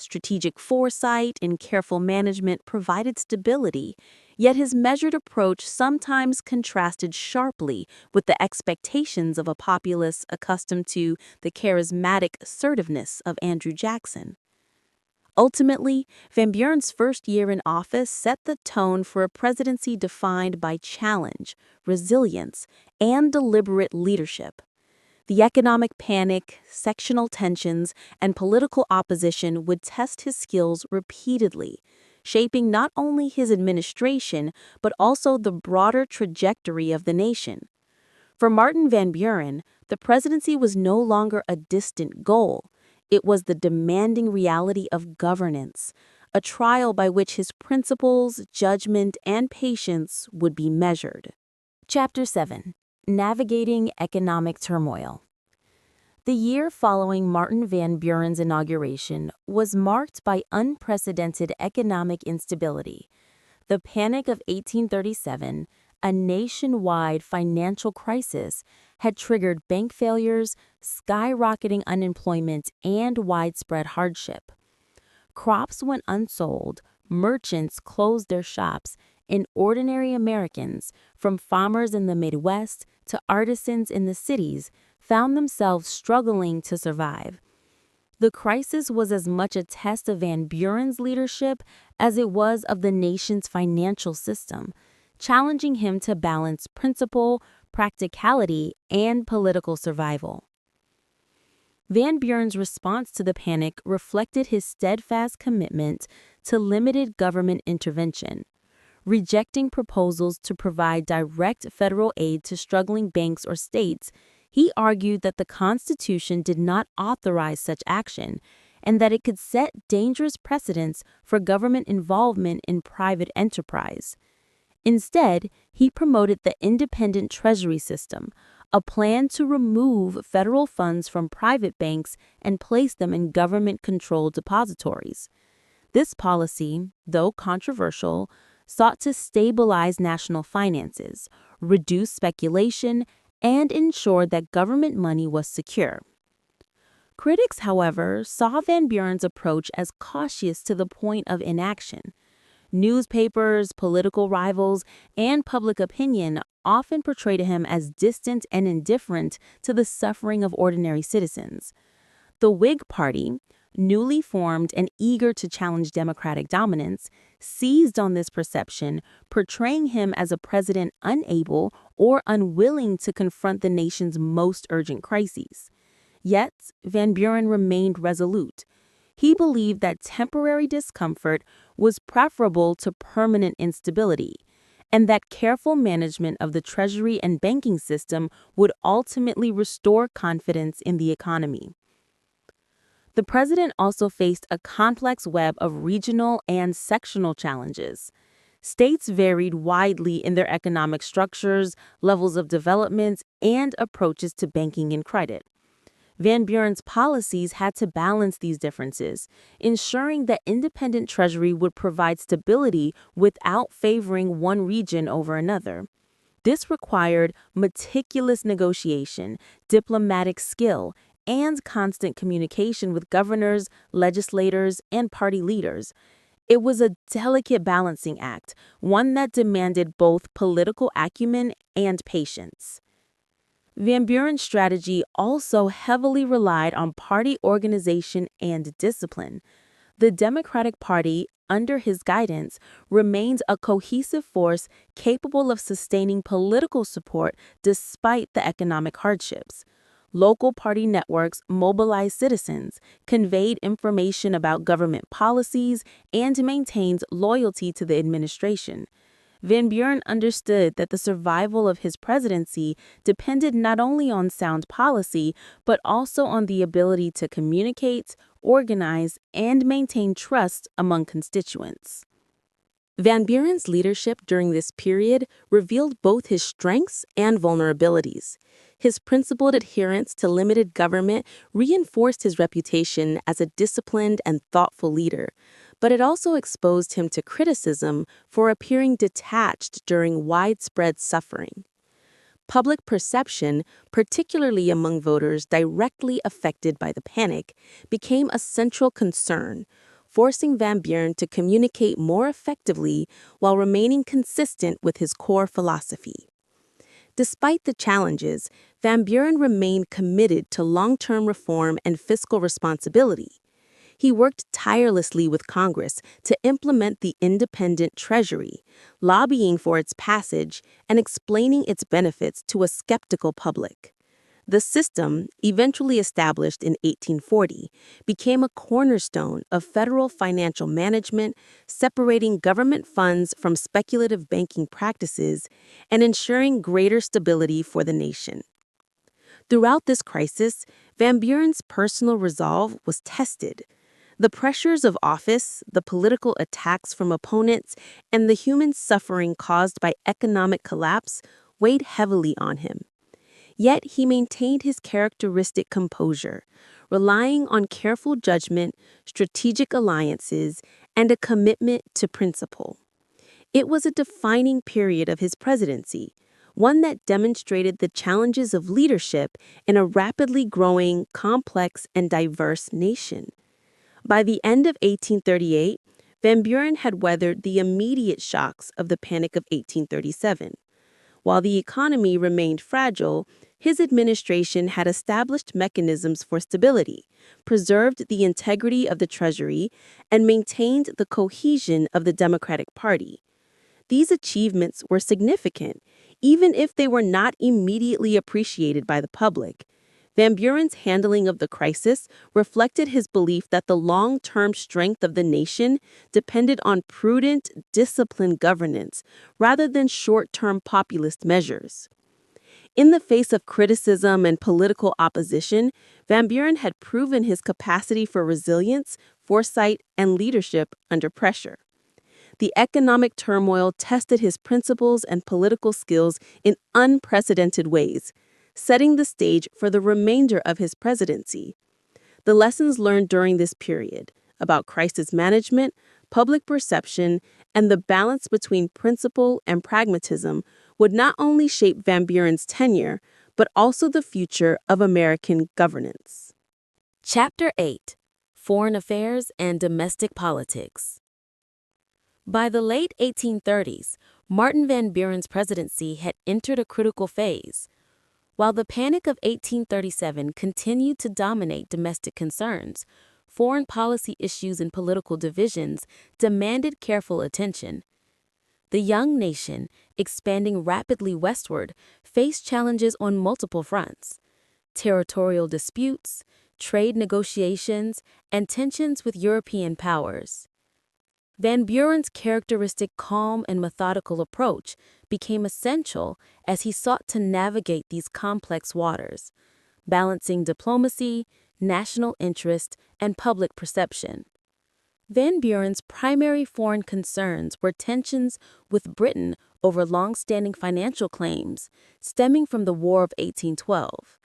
Strategic foresight and careful management provided stability, yet his measured approach sometimes contrasted sharply with the expectations of a populace accustomed to the charismatic assertiveness of Andrew Jackson. Ultimately, Van Buren's first year in office set the tone for a presidency defined by challenge, resilience, and deliberate leadership. The economic panic, sectional tensions, and political opposition would test his skills repeatedly, shaping not only his administration but also the broader trajectory of the nation. For Martin Van Buren, the presidency was no longer a distant goal. It was the demanding reality of governance, a trial by which his principles, judgment, and patience would be measured. Chapter 7. Navigating Economic Turmoil. The year following Martin Van Buren's inauguration was marked by unprecedented economic instability. The Panic of 1837, a nationwide financial crisis, had triggered bank failures, skyrocketing unemployment, and widespread hardship. Crops went unsold, merchants closed their shops, and ordinary Americans, from farmers in the Midwest to artisans in the cities, found themselves struggling to survive. The crisis was as much a test of Van Buren's leadership as it was of the nation's financial system, challenging him to balance principle, practicality, and political survival. Van Buren's response to the panic reflected his steadfast commitment to limited government intervention. Rejecting proposals to provide direct federal aid to struggling banks or states, he argued that the Constitution did not authorize such action and that it could set dangerous precedents for government involvement in private enterprise. Instead, he promoted the Independent Treasury System, a plan to remove federal funds from private banks and place them in government-controlled depositories. This policy, though controversial, sought to stabilize national finances, reduce speculation, and ensure that government money was secure. Critics, however, saw Van Buren's approach as cautious to the point of inaction. Newspapers, political rivals, and public opinion often portrayed him as distant and indifferent to the suffering of ordinary citizens. The Whig Party, newly formed and eager to challenge Democratic dominance, seized on this perception, portraying him as a president unable or unwilling to confront the nation's most urgent crises. Yet, Van Buren remained resolute. He believed that temporary discomfort was preferable to permanent instability, and that careful management of the Treasury and banking system would ultimately restore confidence in the economy. The president also faced a complex web of regional and sectional challenges. States varied widely in their economic structures, levels of development, and approaches to banking and credit. Van Buren's policies had to balance these differences, ensuring that independent treasury would provide stability without favoring one region over another. This required meticulous negotiation, diplomatic skill, and constant communication with governors, legislators, and party leaders. It was a delicate balancing act, one that demanded both political acumen and patience. Van Buren's strategy also heavily relied on party organization and discipline. The Democratic Party, under his guidance, remained a cohesive force capable of sustaining political support despite the economic hardships. Local party networks mobilized citizens, conveyed information about government policies, and maintained loyalty to the administration. Van Buren understood that the survival of his presidency depended not only on sound policy, but also on the ability to communicate, organize, and maintain trust among constituents. Van Buren's leadership during this period revealed both his strengths and vulnerabilities. His principled adherence to limited government reinforced his reputation as a disciplined and thoughtful leader, but it also exposed him to criticism for appearing detached during widespread suffering. Public perception, particularly among voters directly affected by the panic, became a central concern, forcing Van Buren to communicate more effectively while remaining consistent with his core philosophy. Despite the challenges, Van Buren remained committed to long-term reform and fiscal responsibility. He worked tirelessly with Congress to implement the Independent Treasury, lobbying for its passage and explaining its benefits to a skeptical public. The system, eventually established in 1840, became a cornerstone of federal financial management, separating government funds from speculative banking practices and ensuring greater stability for the nation. Throughout this crisis, Van Buren's personal resolve was tested. The pressures of office, the political attacks from opponents, and the human suffering caused by economic collapse weighed heavily on him. Yet he maintained his characteristic composure, relying on careful judgment, strategic alliances, and a commitment to principle. It was a defining period of his presidency, one that demonstrated the challenges of leadership in a rapidly growing, complex, and diverse nation. By the end of 1838, Van Buren had weathered the immediate shocks of the Panic of 1837. While the economy remained fragile, his administration had established mechanisms for stability, preserved the integrity of the Treasury, and maintained the cohesion of the Democratic Party. These achievements were significant, even if they were not immediately appreciated by the public. Van Buren's handling of the crisis reflected his belief that the long-term strength of the nation depended on prudent, disciplined governance rather than short-term populist measures. In the face of criticism and political opposition, Van Buren had proven his capacity for resilience, foresight, and leadership under pressure. The economic turmoil tested his principles and political skills in unprecedented ways, setting the stage for the remainder of his presidency. The lessons learned during this period about crisis management, public perception, and the balance between principle and pragmatism would not only shape Van Buren's tenure, but also the future of American governance. Chapter 8: Foreign Affairs and Domestic Politics. By the late 1830s, Martin Van Buren's presidency had entered a critical phase. While the Panic of 1837 continued to dominate domestic concerns, foreign policy issues and political divisions demanded careful attention. The young nation, expanding rapidly westward, faced challenges on multiple fronts: territorial disputes, trade negotiations, and tensions with European powers. Van Buren's characteristic calm and methodical approach became essential as he sought to navigate these complex waters, balancing diplomacy, national interest, and public perception. Van Buren's primary foreign concerns were tensions with Britain over long-standing financial claims stemming from the War of 1812.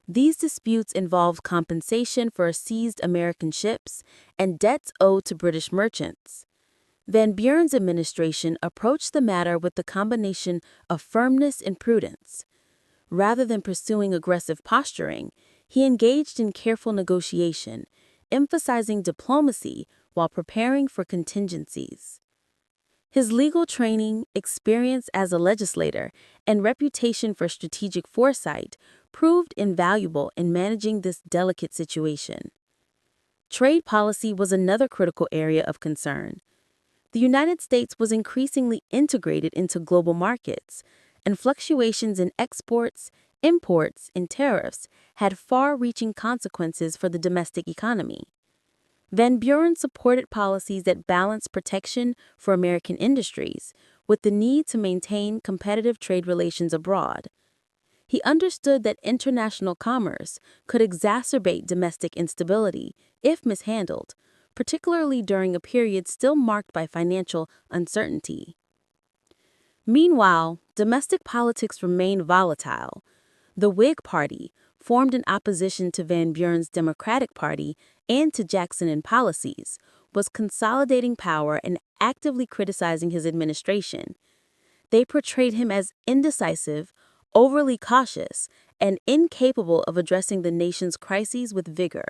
These disputes involved compensation for seized American ships and debts owed to British merchants. Van Buren's administration approached the matter with the combination of firmness and prudence. Rather than pursuing aggressive posturing, he engaged in careful negotiation, emphasizing diplomacy while preparing for contingencies. His legal training, experience as a legislator, and reputation for strategic foresight proved invaluable in managing this delicate situation. Trade policy was another critical area of concern. The United States was increasingly integrated into global markets, and fluctuations in exports, imports, and tariffs had far-reaching consequences for the domestic economy. Van Buren supported policies that balanced protection for American industries with the need to maintain competitive trade relations abroad. He understood that international commerce could exacerbate domestic instability if mishandled, particularly during a period still marked by financial uncertainty. Meanwhile, domestic politics remained volatile. The Whig Party, formed in opposition to Van Buren's Democratic Party and to Jackson policies, was consolidating power and actively criticizing his administration. They portrayed him as indecisive, overly cautious, and incapable of addressing the nation's crises with vigor.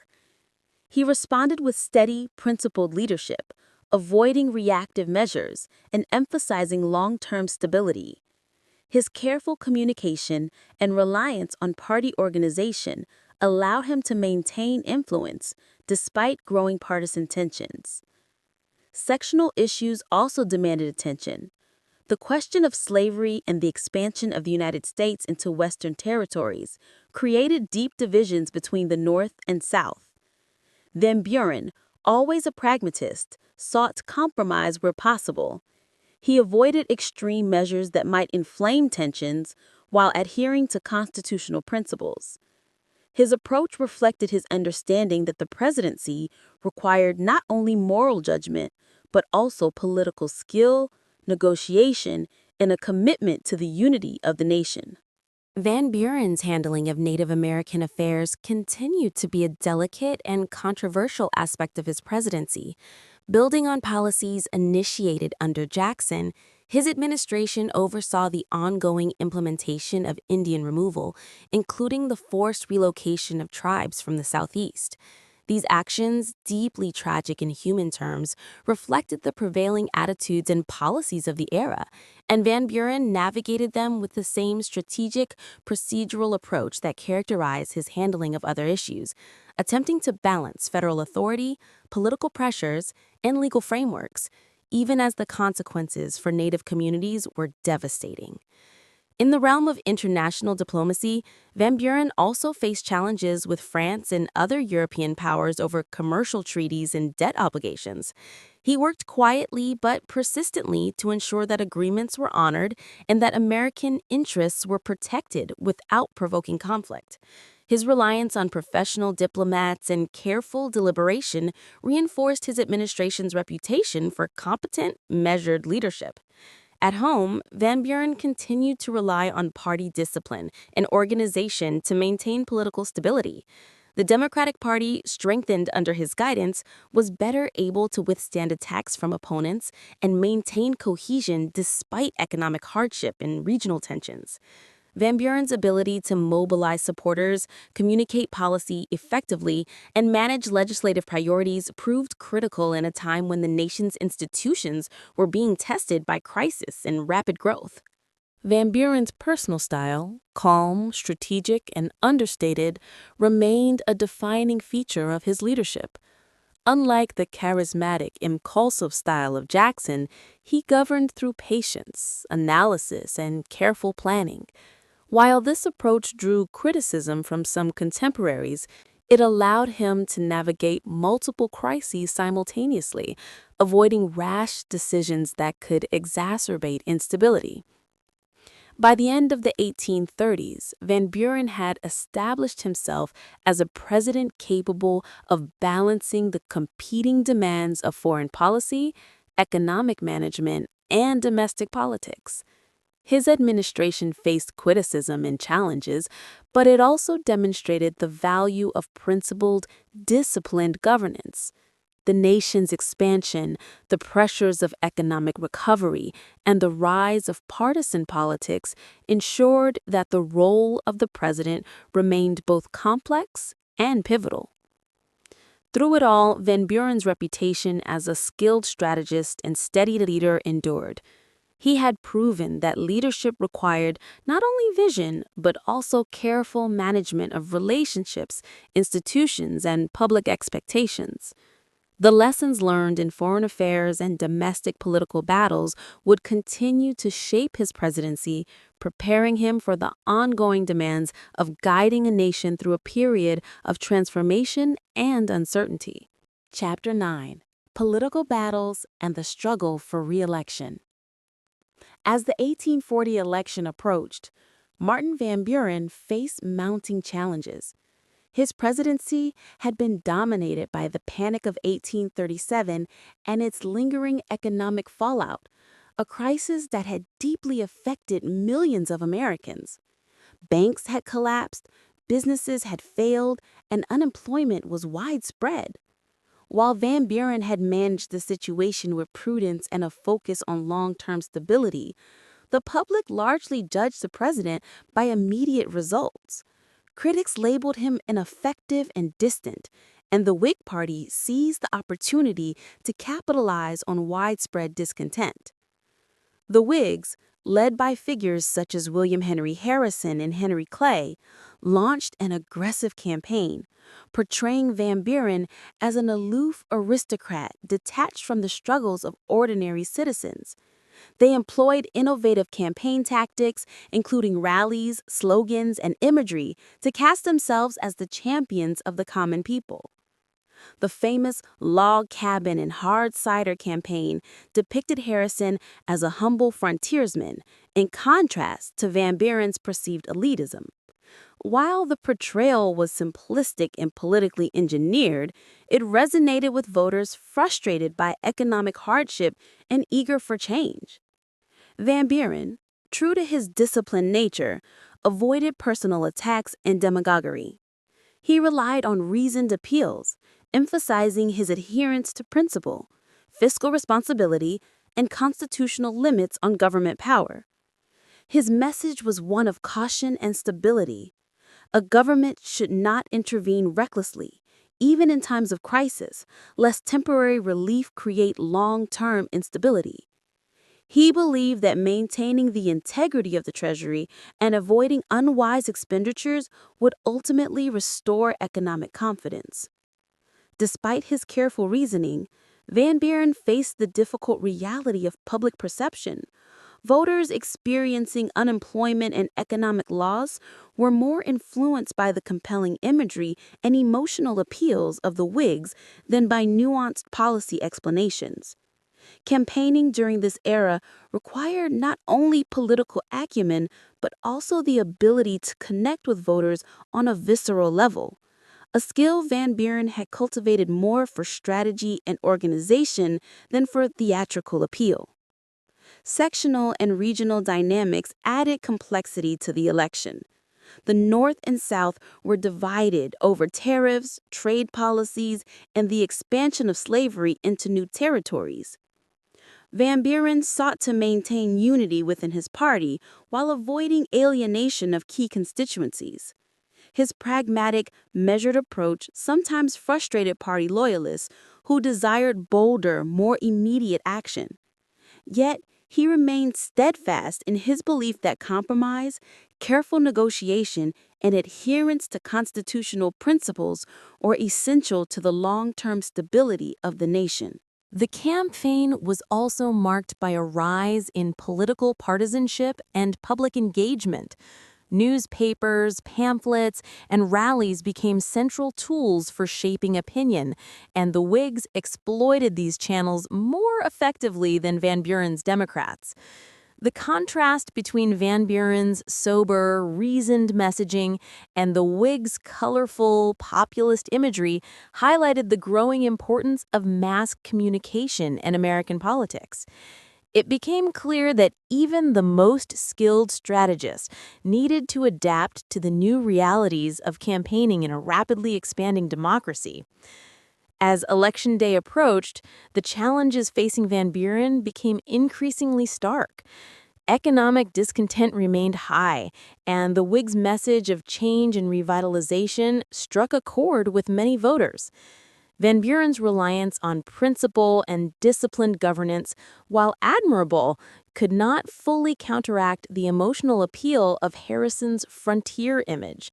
He responded with steady, principled leadership, avoiding reactive measures and emphasizing long-term stability. His careful communication and reliance on party organization allowed him to maintain influence despite growing partisan tensions. Sectional issues also demanded attention. The question of slavery and the expansion of the United States into Western territories created deep divisions between the North and South. Van Buren, always a pragmatist, sought compromise where possible. He avoided extreme measures that might inflame tensions while adhering to constitutional principles. His approach reflected his understanding that the presidency required not only moral judgment, but also political skill, negotiation, and a commitment to the unity of the nation. Van Buren's handling of Native American affairs continued to be a delicate and controversial aspect of his presidency. Building on policies initiated under Jackson, his administration oversaw the ongoing implementation of Indian removal, including the forced relocation of tribes from the Southeast. These actions, deeply tragic in human terms, reflected the prevailing attitudes and policies of the era, and Van Buren navigated them with the same strategic, procedural approach that characterized his handling of other issues, attempting to balance federal authority, political pressures, and legal frameworks, even as the consequences for Native communities were devastating. In the realm of international diplomacy, Van Buren also faced challenges with France and other European powers over commercial treaties and debt obligations. He worked quietly but persistently to ensure that agreements were honored and that American interests were protected without provoking conflict. His reliance on professional diplomats and careful deliberation reinforced his administration's reputation for competent, measured leadership. At home, Van Buren continued to rely on party discipline and organization to maintain political stability. The Democratic Party, strengthened under his guidance, was better able to withstand attacks from opponents and maintain cohesion despite economic hardship and regional tensions. Van Buren's ability to mobilize supporters, communicate policy effectively, and manage legislative priorities proved critical in a time when the nation's institutions were being tested by crisis and rapid growth. Van Buren's personal style, calm, strategic, and understated, remained a defining feature of his leadership. Unlike the charismatic, impulsive style of Jackson, he governed through patience, analysis, and careful planning. While this approach drew criticism from some contemporaries, it allowed him to navigate multiple crises simultaneously, avoiding rash decisions that could exacerbate instability. By the end of the 1830s, Van Buren had established himself as a president capable of balancing the competing demands of foreign policy, economic management, and domestic politics. His administration faced criticism and challenges, but it also demonstrated the value of principled, disciplined governance. The nation's expansion, the pressures of economic recovery, and the rise of partisan politics ensured that the role of the president remained both complex and pivotal. Through it all, Van Buren's reputation as a skilled strategist and steady leader endured. He had proven that leadership required not only vision, but also careful management of relationships, institutions, and public expectations. The lessons learned in foreign affairs and domestic political battles would continue to shape his presidency, preparing him for the ongoing demands of guiding a nation through a period of transformation and uncertainty. Chapter 9: Political Battles and the Struggle for Re-election. As the 1840 election approached, Martin Van Buren faced mounting challenges. His presidency had been dominated by the Panic of 1837 and its lingering economic fallout, a crisis that had deeply affected millions of Americans. Banks had collapsed, businesses had failed, and unemployment was widespread. While Van Buren had managed the situation with prudence and a focus on long-term stability, the public largely judged the president by immediate results. Critics labeled him ineffective and distant, and the Whig Party seized the opportunity to capitalize on widespread discontent. The Whigs, led by figures such as William Henry Harrison and Henry Clay, launched an aggressive campaign, portraying Van Buren as an aloof aristocrat detached from the struggles of ordinary citizens. They employed innovative campaign tactics, including rallies, slogans, and imagery, to cast themselves as the champions of the common people. The famous log cabin and hard cider campaign depicted Harrison as a humble frontiersman, in contrast to Van Buren's perceived elitism. While the portrayal was simplistic and politically engineered, it resonated with voters frustrated by economic hardship and eager for change. Van Buren, true to his disciplined nature, avoided personal attacks and demagoguery. He relied on reasoned appeals, emphasizing his adherence to principle, fiscal responsibility, and constitutional limits on government power. His message was one of caution and stability. A government should not intervene recklessly, even in times of crisis, lest temporary relief create long-term instability. He believed that maintaining the integrity of the Treasury and avoiding unwise expenditures would ultimately restore economic confidence. Despite his careful reasoning, Van Buren faced the difficult reality of public perception. Voters experiencing unemployment and economic loss were more influenced by the compelling imagery and emotional appeals of the Whigs than by nuanced policy explanations. Campaigning during this era required not only political acumen, but also the ability to connect with voters on a visceral level, a skill Van Buren had cultivated more for strategy and organization than for theatrical appeal. Sectional and regional dynamics added complexity to the election. The North and South were divided over tariffs, trade policies, and the expansion of slavery into new territories. Van Buren sought to maintain unity within his party while avoiding alienation of key constituencies. His pragmatic, measured approach sometimes frustrated party loyalists who desired bolder, more immediate action. Yet, he remained steadfast in his belief that compromise, careful negotiation, and adherence to constitutional principles are essential to the long-term stability of the nation. The campaign was also marked by a rise in political partisanship and public engagement. Newspapers, pamphlets, and rallies became central tools for shaping opinion, and the Whigs exploited these channels more effectively than Van Buren's Democrats. The contrast between Van Buren's sober, reasoned messaging and the Whigs' colorful, populist imagery highlighted the growing importance of mass communication in American politics. It became clear that even the most skilled strategists needed to adapt to the new realities of campaigning in a rapidly expanding democracy. As Election Day approached, the challenges facing Van Buren became increasingly stark. Economic discontent remained high, and the Whigs' message of change and revitalization struck a chord with many voters. Van Buren's reliance on principle and disciplined governance, while admirable, could not fully counteract the emotional appeal of Harrison's frontier image.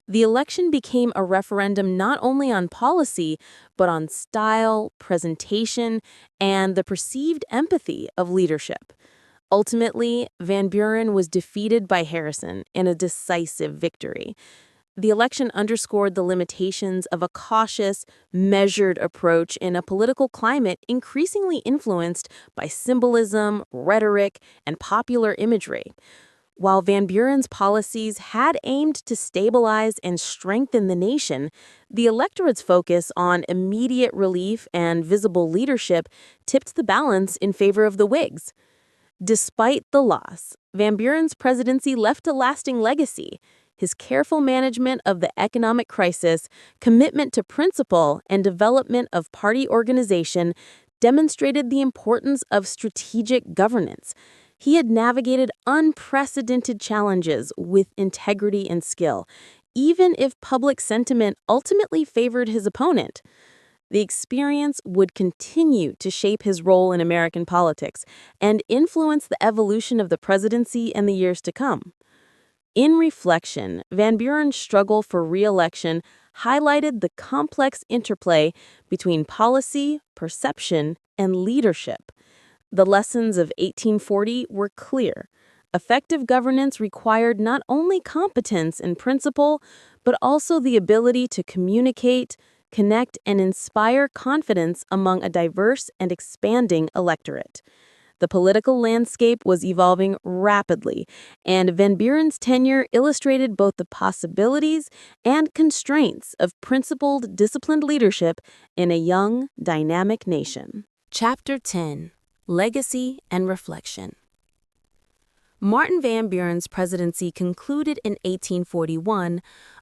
The election became a referendum not only on policy, but on style, presentation, and the perceived empathy of leadership. Ultimately, Van Buren was defeated by Harrison in a decisive victory. The election underscored the limitations of a cautious, measured approach in a political climate increasingly influenced by symbolism, rhetoric, and popular imagery. While Van Buren's policies had aimed to stabilize and strengthen the nation, the electorate's focus on immediate relief and visible leadership tipped the balance in favor of the Whigs. Despite the loss, Van Buren's presidency left a lasting legacy. His careful management of the economic crisis, commitment to principle, and development of party organization demonstrated the importance of strategic governance. He had navigated unprecedented challenges with integrity and skill, even if public sentiment ultimately favored his opponent. The experience would continue to shape his role in American politics and influence the evolution of the presidency in the years to come. In reflection, Van Buren's struggle for re-election highlighted the complex interplay between policy, perception, and leadership. The lessons of 1840 were clear. Effective governance required not only competence and principle, but also the ability to communicate, connect, and inspire confidence among a diverse and expanding electorate. The political landscape was evolving rapidly, and Van Buren's tenure illustrated both the possibilities and constraints of principled, disciplined leadership in a young, dynamic nation. Chapter 10: Legacy and Reflection. Martin Van Buren's presidency concluded in 1841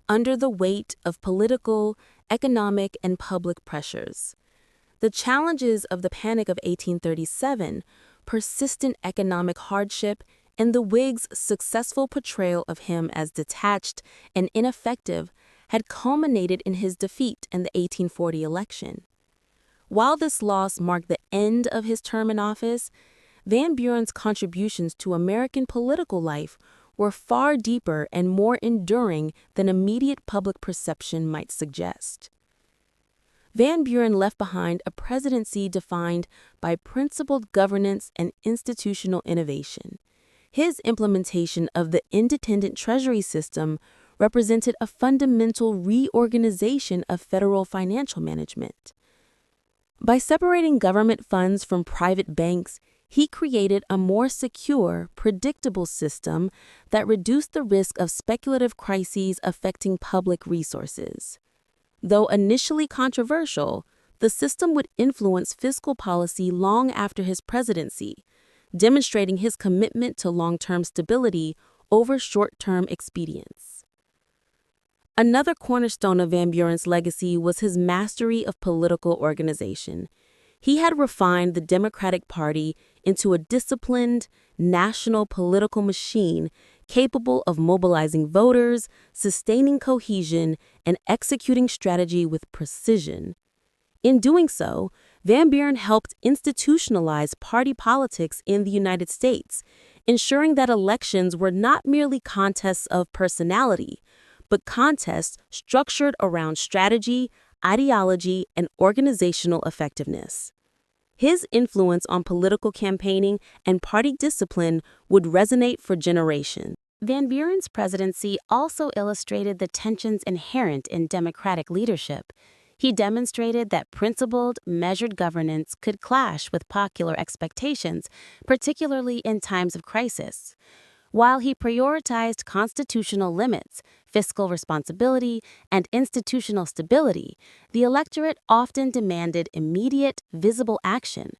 under the weight of political, economic, and public pressures. The challenges of the Panic of 1837, persistent economic hardship, and the Whigs' successful portrayal of him as detached and ineffective had culminated in his defeat in the 1840 election. While this loss marked the end of his term in office, Van Buren's contributions to American political life were far deeper and more enduring than immediate public perception might suggest. Van Buren left behind a presidency defined by principled governance and institutional innovation. His implementation of the Independent Treasury System represented a fundamental reorganization of federal financial management. By separating government funds from private banks, he created a more secure, predictable system that reduced the risk of speculative crises affecting public resources. Though initially controversial, the system would influence fiscal policy long after his presidency, demonstrating his commitment to long-term stability over short-term expedience. Another cornerstone of Van Buren's legacy was his mastery of political organization. He had refined the Democratic Party into a disciplined, national political machine capable of mobilizing voters, sustaining cohesion, and executing strategy with precision. In doing so, Van Buren helped institutionalize party politics in the United States, ensuring that elections were not merely contests of personality, but contests structured around strategy, ideology, and organizational effectiveness. His influence on political campaigning and party discipline would resonate for generations. Van Buren's presidency also illustrated the tensions inherent in democratic leadership. He demonstrated that principled, measured governance could clash with popular expectations, particularly in times of crisis. While he prioritized constitutional limits, fiscal responsibility, and institutional stability, the electorate often demanded immediate, visible action.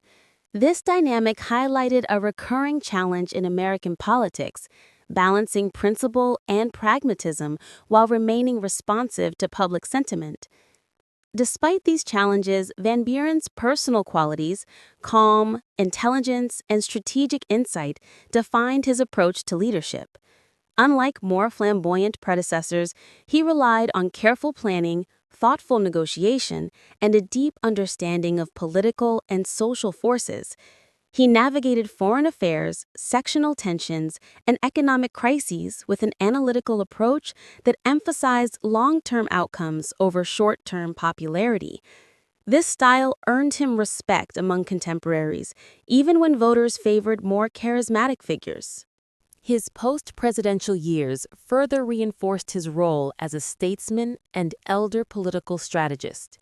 This dynamic highlighted a recurring challenge in American politics, balancing principle and pragmatism while remaining responsive to public sentiment. Despite these challenges, Van Buren's personal qualities, calm, intelligence, and strategic insight defined his approach to leadership. Unlike more flamboyant predecessors, he relied on careful planning, thoughtful negotiation, and a deep understanding of political and social forces. He navigated foreign affairs, sectional tensions, and economic crises with an analytical approach that emphasized long-term outcomes over short-term popularity. This style earned him respect among contemporaries, even when voters favored more charismatic figures. His post-presidential years further reinforced his role as a statesman and elder political strategist.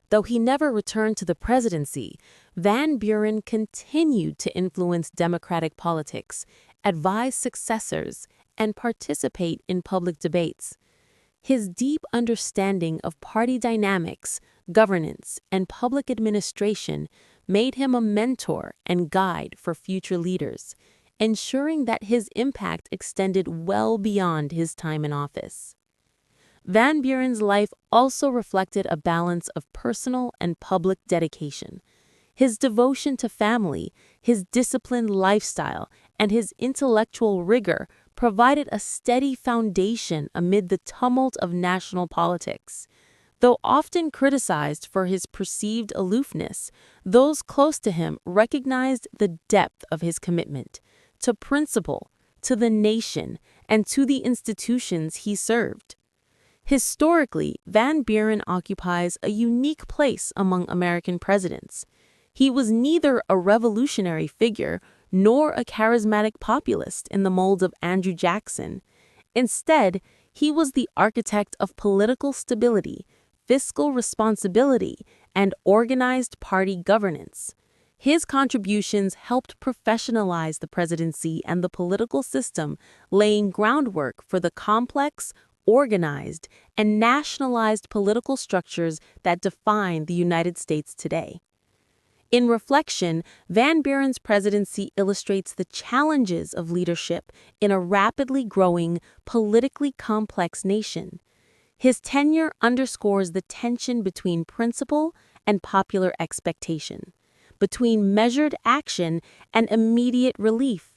Though he never returned to the presidency, Van Buren continued to influence Democratic politics, advise successors, and participate in public debates. His deep understanding of party dynamics, governance, and public administration made him a mentor and guide for future leaders, ensuring that his impact extended well beyond his time in office. Van Buren's life also reflected a balance of personal and public dedication. His devotion to family, his disciplined lifestyle, and his intellectual rigor provided a steady foundation amid the tumult of national politics. Though often criticized for his perceived aloofness, those close to him recognized the depth of his commitment to principle, to the nation, and to the institutions he served. Historically, Van Buren occupies a unique place among American presidents. He was neither a revolutionary figure nor a charismatic populist in the mold of Andrew Jackson. Instead, he was the architect of political stability, fiscal responsibility, and organized party governance. His contributions helped professionalize the presidency and the political system, laying groundwork for the complex, organized, and nationalized political structures that define the United States today. In reflection, Van Buren's presidency illustrates the challenges of leadership in a rapidly growing, politically complex nation. His tenure underscores the tension between principle and popular expectation, between measured action and immediate relief.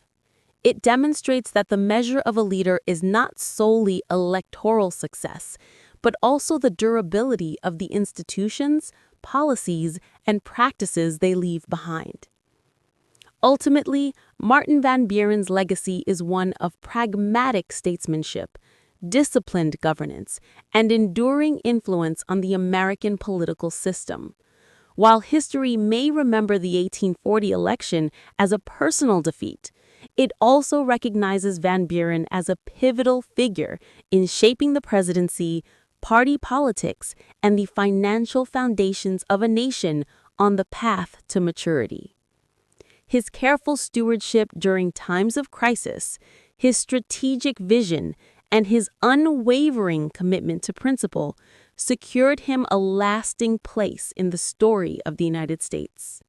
It demonstrates that the measure of a leader is not solely electoral success, but also the durability of the institutions, policies, and practices they leave behind. Ultimately, Martin Van Buren's legacy is one of pragmatic statesmanship, disciplined governance, and enduring influence on the American political system. While history may remember the 1840 election as a personal defeat, it also recognizes Van Buren as a pivotal figure in shaping the presidency, party politics, and the financial foundations of a nation on the path to maturity. His careful stewardship during times of crisis, his strategic vision, and his unwavering commitment to principle secured him a lasting place in the story of the United States.